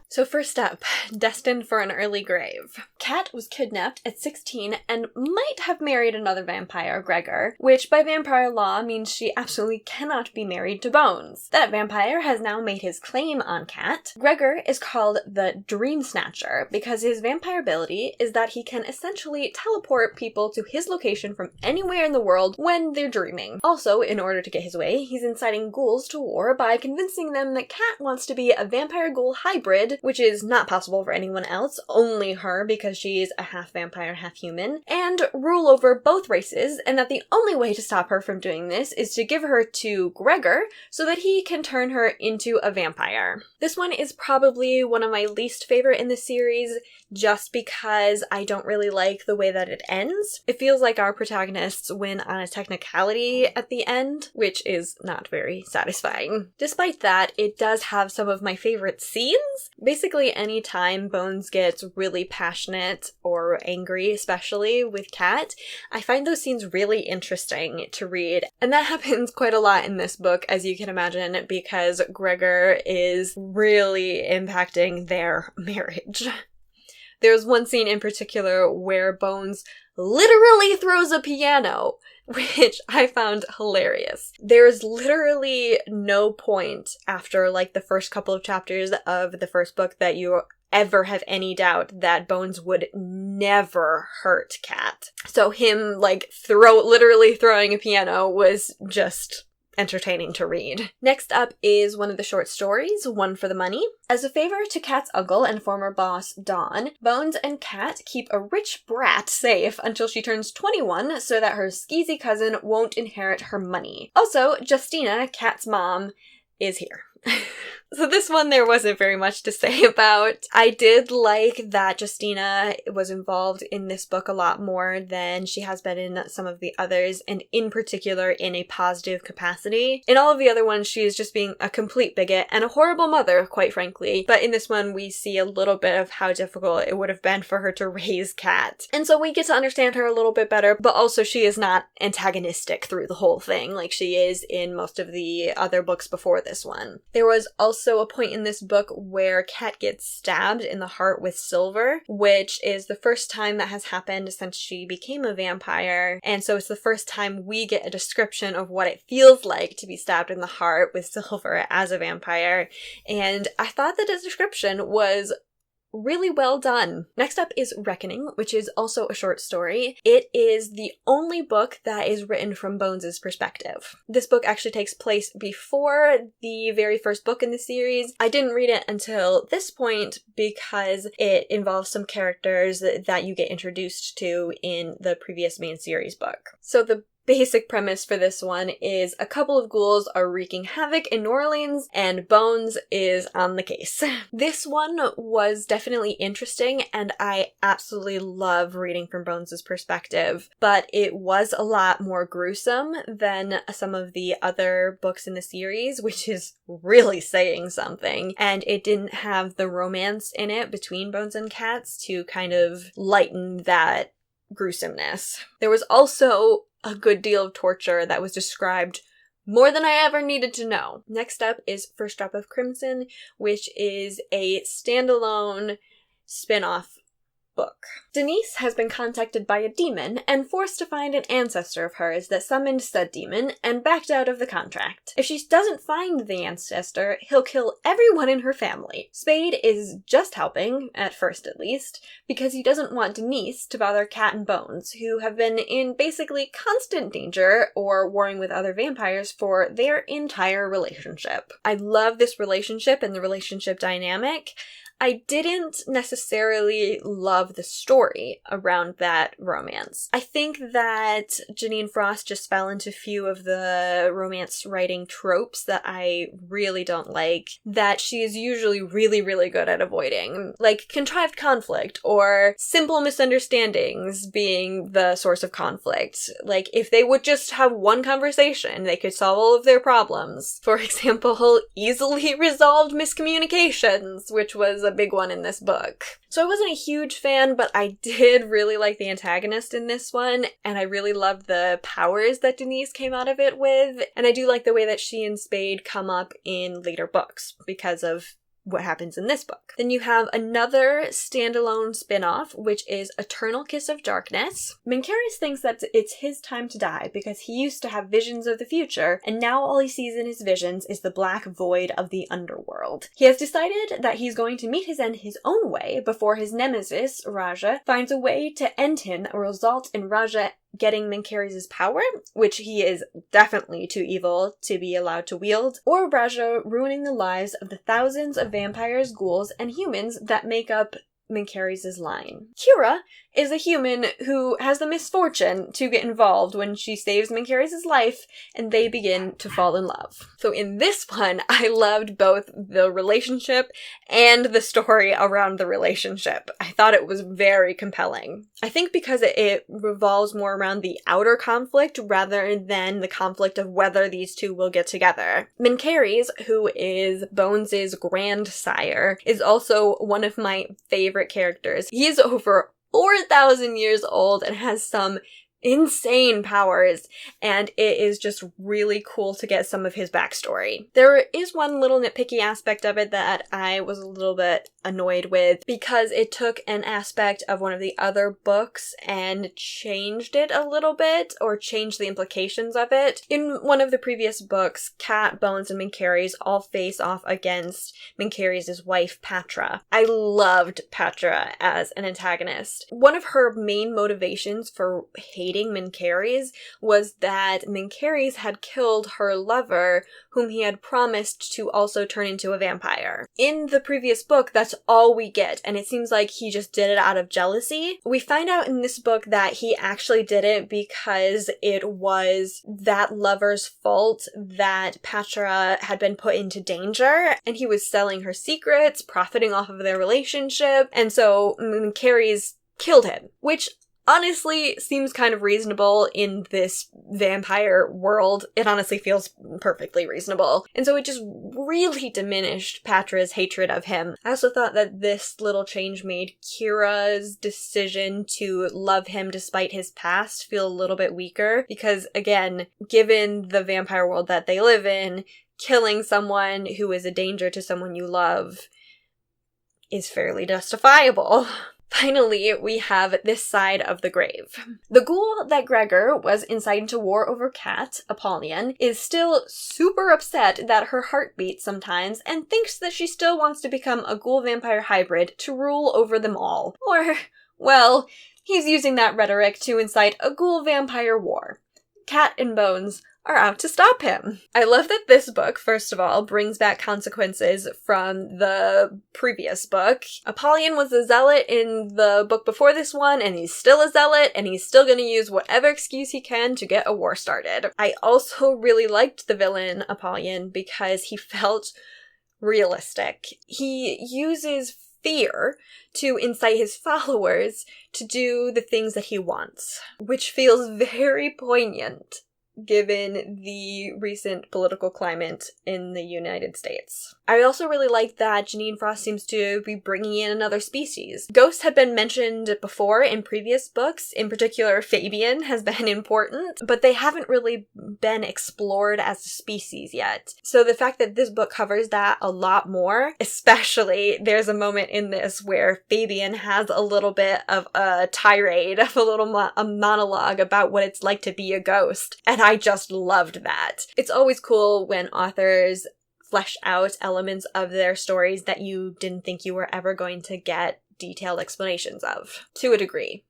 So first up, Destined for an Early Grave. Kat was kidnapped at 16 and might have married another vampire, Gregor, which by vampire law means she absolutely cannot be married to Bones. That vampire has now made his claim on Kat. Gregor is called the Dream Snatcher because his vampire ability is that he can essentially teleport people to his location from anywhere in the world when they're dreaming. Also, in order to get his way, he's inciting ghouls to war by convincing them that Kat wants to be a vampire-ghoul hybrid, which is not possible for anyone else, only her because she's a half vampire, half human, and rule over both races, and that the only way to stop her from doing this is to give her to Gregor so that he can turn her into a vampire. This one is probably one of my least favorite in the series, just because I don't really like the way that it ends. It feels like our protagonists win on a technicality at the end, which is not very satisfying. Despite that, it does have some of my favorite scenes. Basically, any time Bones gets really passionate or angry, especially with Kat, I find those scenes really interesting to read. And that happens quite a lot in this book, as you can imagine, because Gregor is really impacting their marriage. There's one scene in particular where Bones literally throws a piano, which I found hilarious. There's literally no point after like the first couple of chapters of the first book that you ever have any doubt that Bones would never hurt Kat. So him like literally throwing a piano was just entertaining to read. Next up is one of the short stories, One for the Money. As a favor to Kat's uncle and former boss, Dawn, Bones and Kat keep a rich brat safe until she turns 21 so that her skeezy cousin won't inherit her money. Also, Justina, Kat's mom, is here. So this one there wasn't very much to say about. I did like that Justina was involved in this book a lot more than she has been in some of the others, and in particular in a positive capacity. In all of the other ones, she is just being a complete bigot and a horrible mother, quite frankly. But in this one, we see a little bit of how difficult it would have been for her to raise Kat. And so we get to understand her a little bit better, but also she is not antagonistic through the whole thing like she is in most of the other books before this one. There was also a point in this book where Kat gets stabbed in the heart with silver, which is the first time that has happened since she became a vampire, and so it's the first time we get a description of what it feels like to be stabbed in the heart with silver as a vampire, and I thought that the description was really well done. Next up is Reckoning, which is also a short story. It is the only book that is written from Bones' perspective. This book actually takes place before the very first book in the series. I didn't read it until this point because it involves some characters that you get introduced to in the previous main series book. So the basic premise for this one is a couple of ghouls are wreaking havoc in New Orleans, and Bones is on the case. This one was definitely interesting, and I absolutely love reading from Bones' perspective, but it was a lot more gruesome than some of the other books in the series, which is really saying something, and it didn't have the romance in it between Bones and Cats to kind of lighten that gruesomeness. There was also a good deal of torture that was described more than I ever needed to know. Next up is First Drop of Crimson, which is a standalone spin-off book. Denise has been contacted by a demon and forced to find an ancestor of hers that summoned said demon and backed out of the contract. If she doesn't find the ancestor, he'll kill everyone in her family. Spade is just helping, at first at least, because he doesn't want Denise to bother Cat and Bones, who have been in basically constant danger or warring with other vampires for their entire relationship. I love this relationship and the relationship dynamic. I didn't necessarily love the story around that romance. I think that Jeaniene Frost just fell into a few of the romance writing tropes that I really don't like, that she is usually really, really good at avoiding. Like contrived conflict or simple misunderstandings being the source of conflict. Like if they would just have one conversation, they could solve all of their problems. For example, easily resolved miscommunications, which was a big one in this book. So I wasn't a huge fan, but I did really like the antagonist in this one, and I really loved the powers that Denise came out of it with, and I do like the way that she and Spade come up in later books because of what happens in this book. Then you have another standalone spin-off, which is Eternal Kiss of Darkness. Menkeres thinks that it's his time to die because he used to have visions of the future, and now all he sees in his visions is the black void of the underworld. He has decided that he's going to meet his end his own way before his nemesis, Raja, finds a way to end him that will result in Raja getting Menkeres' power, which he is definitely too evil to be allowed to wield, or Raja ruining the lives of the thousands of vampires, ghouls, and humans that make up Menkeres' line. Kira is a human who has the misfortune to get involved when she saves Menkeres' life, and they begin to fall in love. So in this one, I loved both the relationship and the story around the relationship. I thought it was very compelling. I think because it revolves more around the outer conflict rather than the conflict of whether these two will get together. Menkeres, who is Bones' grandsire, is also one of my favorite characters. He is over 4,000 years old and has some insane powers, and it is just really cool to get some of his backstory. There is one little nitpicky aspect of it that I was a little bit annoyed with, because it took an aspect of one of the other books and changed it a little bit, or changed the implications of it. In one of the previous books, Cat, Bones, and Menkeres all face off against Menkeres' wife, Patra. I loved Patra as an antagonist. One of her main motivations for hating hating Mincaries was that Mincaries had killed her lover, whom he had promised to also turn into a vampire. In the previous book, that's all we get, and it seems like he just did it out of jealousy. We find out in this book that he actually did it because it was that lover's fault that Patra had been put into danger, and he was selling her secrets, profiting off of their relationship, and so Mincaries killed him, which honestly seems kind of reasonable in this vampire world. It honestly feels perfectly reasonable. And so it just really diminished Patra's hatred of him. I also thought that this little change made Kira's decision to love him despite his past feel a little bit weaker, because again, given the vampire world that they live in, killing someone who is a danger to someone you love is fairly justifiable. Finally, we have this side of the grave. The ghoul that Gregor was inciting to war over Cat, Apollyon, is still super upset that her heart beats sometimes and thinks that she still wants to become a ghoul-vampire hybrid to rule over them all. Or, well, he's using that rhetoric to incite a ghoul-vampire war. Cat and Bones are out to stop him. I love that this book, first of all, brings back consequences from the previous book. Apollyon was a zealot in the book before this one, and he's still a zealot, and he's still gonna use whatever excuse he can to get a war started. I also really liked the villain, Apollyon, because he felt realistic. He uses fear to incite his followers to do the things that he wants, which feels very poignant given the recent political climate in the United States. I also really like that Jeaniene Frost seems to be bringing in another species. Ghosts had been mentioned before in previous books, in particular Fabian has been important, but they haven't really been explored as a species yet. So the fact that this book covers that a lot more, especially there's a moment in this where Fabian has a little bit of a tirade, of a monologue about what it's like to be a ghost, and I just loved that. It's always cool when authors flesh out elements of their stories that you didn't think you were ever going to get detailed explanations of. To a degree.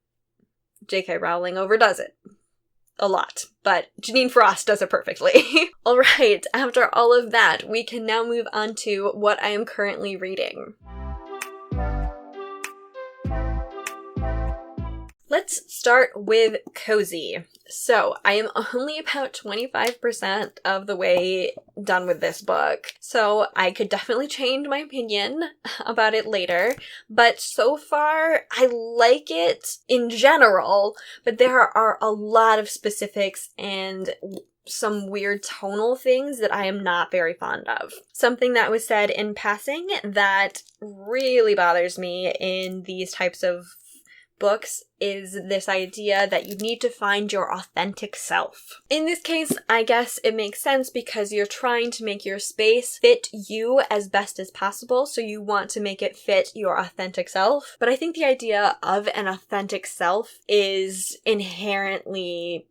J.K. Rowling overdoes it a lot, but Jeaniene Frost does it perfectly. Alright, after all of that, we can now move on to what I am currently reading. Let's start with cozy. So, I am only about 25% of the way done with this book, so I could definitely change my opinion about it later, but so far, I like it in general, but there are a lot of specifics and some weird tonal things that I am not very fond of. Something that was said in passing that really bothers me in these types of books is this idea that you need to find your authentic self. In this case, I guess it makes sense because you're trying to make your space fit you as best as possible, so you want to make it fit your authentic self. But I think the idea of an authentic self is inherently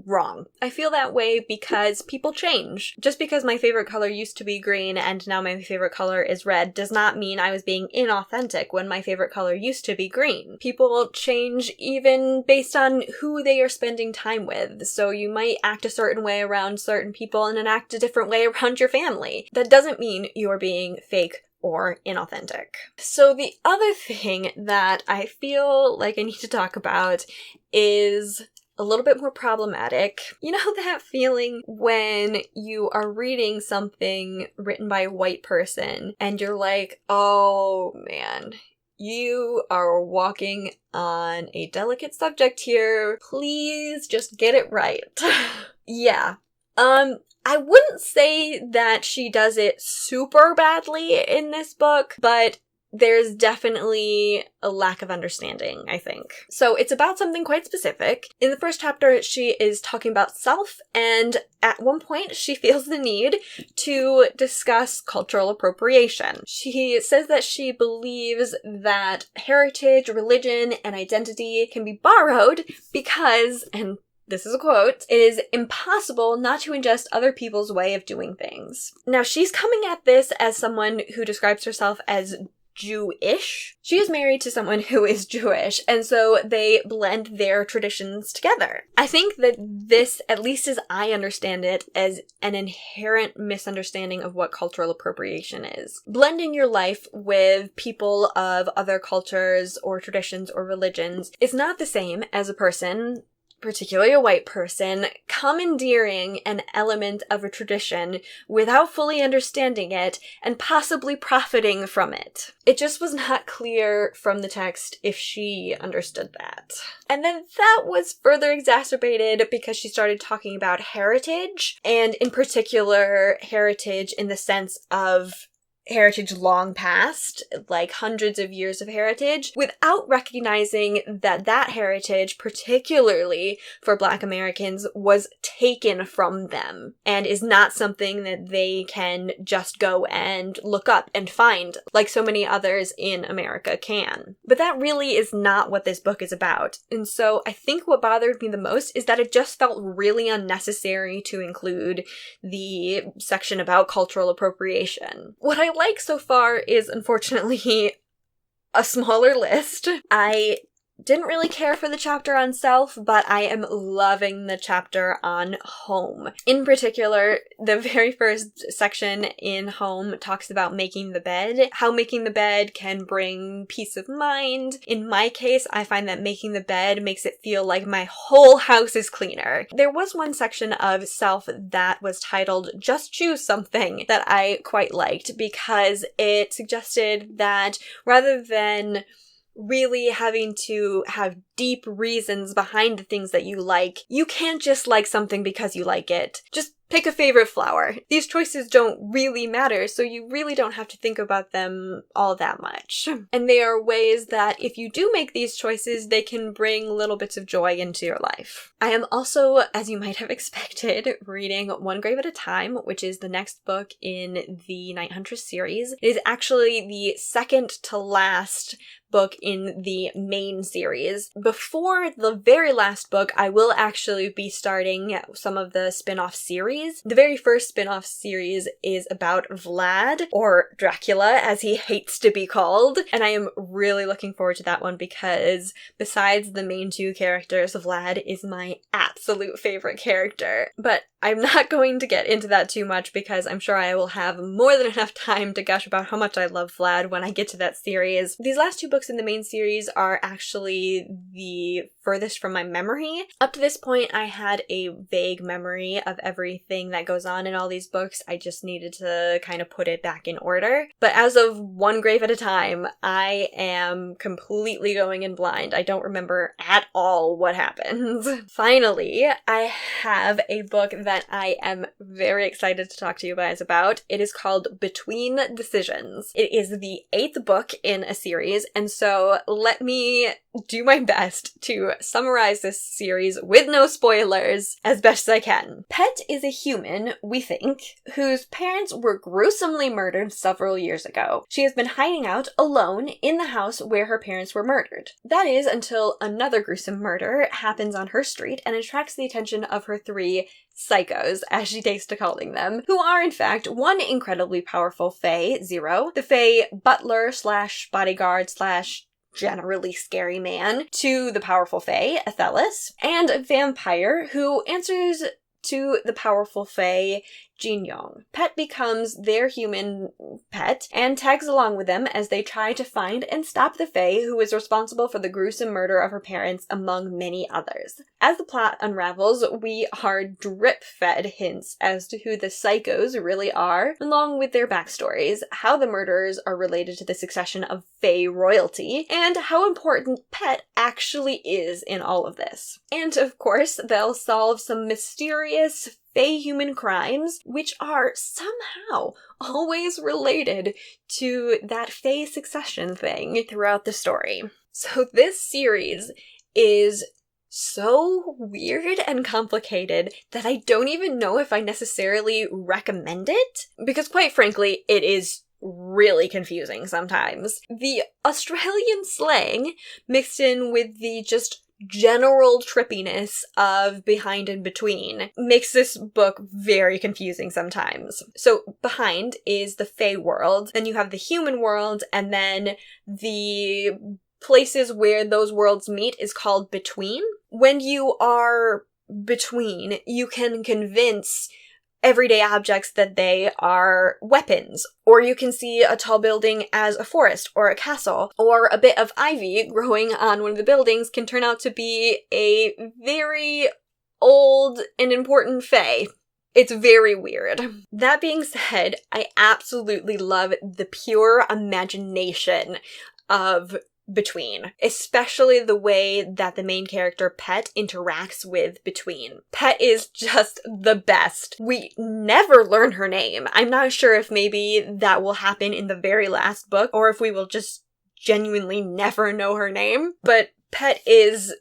wrong. I feel that way because people change. Just because my favorite color used to be green and now my favorite color is red does not mean I was being inauthentic when my favorite color used to be green. People change even based on who they are spending time with. So you might act a certain way around certain people and then act a different way around your family. That doesn't mean you're being fake or inauthentic. So the other thing that I feel like I need to talk about is a little bit more problematic. You know that feeling when you are reading something written by a white person and you're like, oh man, you are walking on a delicate subject here. Please just get it right. Yeah. I wouldn't say that she does it super badly in this book, but there's definitely a lack of understanding, I think. So it's about something quite specific. In the first chapter, she is talking about self, and at one point, she feels the need to discuss cultural appropriation. She says that she believes that heritage, religion, and identity can be borrowed because, and this is a quote, "it is impossible not to ingest other people's way of doing things." Now, she's coming at this as someone who describes herself as Jewish. She is married to someone who is Jewish, and so they blend their traditions together. I think that this, at least as I understand it, is an inherent misunderstanding of what cultural appropriation is. Blending your life with people of other cultures or traditions or religions is not the same as a person, particularly a white person, commandeering an element of a tradition without fully understanding it and possibly profiting from it. It just was not clear from the text if she understood that. And then that was further exacerbated because she started talking about heritage, and in particular, heritage in the sense of heritage long past, like hundreds of years of heritage, without recognizing that that heritage, particularly for Black Americans, was taken from them and is not something that they can just go and look up and find like so many others in America can. But that really is not what this book is about. And so I think what bothered me the most is that it just felt really unnecessary to include the section about cultural appropriation. What I like so far is, unfortunately, a smaller list. I didn't really care for the chapter on self, but I am loving the chapter on home. In particular, the very first section in home talks about making the bed, how making the bed can bring peace of mind. In my case, I find that making the bed makes it feel like my whole house is cleaner. There was one section of self that was titled Just Choose Something that I quite liked because it suggested that rather than really having to have deep reasons behind the things that you like, you can't just like something because you like it. Just pick a favorite flower. These choices don't really matter, so you really don't have to think about them all that much. And they are ways that if you do make these choices, they can bring little bits of joy into your life. I am also, as you might have expected, reading One Grave at a Time, which is the next book in the Huntress series. It is actually the second to last book in the main series. Before the very last book, I will actually be starting some of the spin-off series. The very first spin-off series is about Vlad, or Dracula, as he hates to be called, and I am really looking forward to that one because besides the main two characters, Vlad is my absolute favorite character. But I'm not going to get into that too much because I'm sure I will have more than enough time to gush about how much I love Vlad when I get to that series. These last two books in the main series are actually the furthest from my memory. Up to this point, I had a vague memory of everything that goes on in all these books. I just needed to kind of put it back in order. But as of One Grave at a Time, I am completely going in blind. I don't remember at all what happens. Finally, I have a book that I am very excited to talk to you guys about. It is called Between Decisions. It is the 8th book in a series, and so let me do my best to summarize this series with no spoilers as best as I can. Pet is a human, we think, whose parents were gruesomely murdered several years ago. She has been hiding out alone in the house where her parents were murdered. That is until another gruesome murder happens on her street and attracts the attention of her 3 psychos, as she takes to calling them, who are in fact one incredibly powerful fae, Zero, the fae butler / bodyguard / generally scary man to the powerful fae, Athelis, and a vampire who answers to the powerful fae, Jeaniene. Pet becomes their human pet and tags along with them as they try to find and stop the fae who is responsible for the gruesome murder of her parents, among many others. As the plot unravels, we are drip-fed hints as to who the psychos really are, along with their backstories, how the murderers are related to the succession of fae royalty, and how important Pet actually is in all of this. And of course, they'll solve some mysterious fae-human crimes, which are somehow always related to that fae succession thing throughout the story. So this series is so weird and complicated that I don't even know if I necessarily recommend it, because quite frankly, it is really confusing sometimes. The Australian slang mixed in with the just general trippiness of Behind and Between makes this book very confusing sometimes. So Behind is the Fae world, then you have the human world, and then the places where those worlds meet is called Between. When you are between, you can convince everyday objects that they are weapons, or you can see a tall building as a forest or a castle, or a bit of ivy growing on one of the buildings can turn out to be a very old and important fae. It's very weird. That being said, I absolutely love the pure imagination of Between, especially the way that the main character Pet interacts with Between. Pet is just the best. We never learn her name. I'm not sure if maybe that will happen in the very last book, or if we will just genuinely never know her name, but Pet is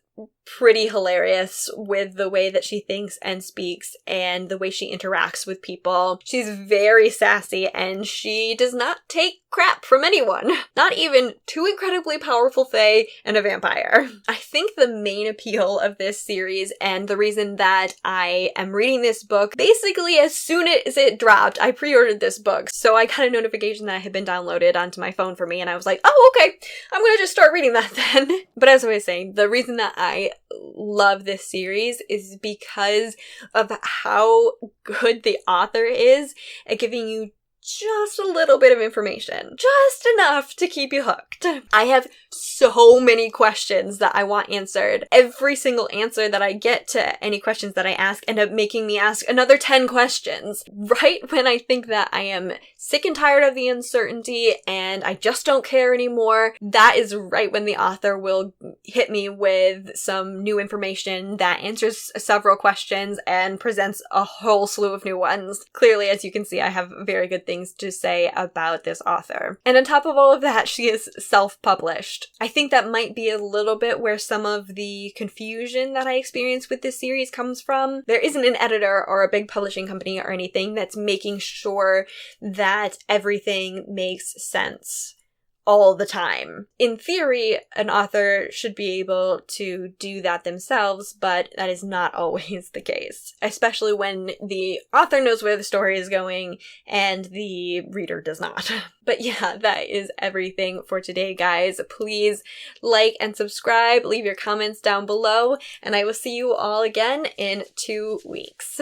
pretty hilarious with the way that she thinks and speaks and the way she interacts with people. She's very sassy and she does not take crap from anyone. Not even two incredibly powerful fae and a vampire. I think the main appeal of this series and the reason that I am reading this book, basically as soon as it dropped, I pre-ordered this book. So I got a notification that it had been downloaded onto my phone for me and I was like, oh, okay, I'm gonna just start reading that then. But as I was saying, the reason that I love this series is because of how good the author is at giving you just a little bit of information. Just enough to keep you hooked. I have so many questions that I want answered. Every single answer that I get to any questions that I ask end up making me ask another 10 questions. Right when I think that I am sick and tired of the uncertainty and I just don't care anymore, that is right when the author will hit me with some new information that answers several questions and presents a whole slew of new ones. Clearly, as you can see, I have very good things to say about this author. And on top of all of that, she is self-published. I think that might be a little bit where some of the confusion that I experience with this series comes from. There isn't an editor or a big publishing company or anything that's making sure that everything makes sense all the time. In theory, an author should be able to do that themselves, but that is not always the case, especially when the author knows where the story is going and the reader does not. But yeah, that is everything for today, guys. Please like and subscribe, leave your comments down below, and I will see you all again in 2 weeks.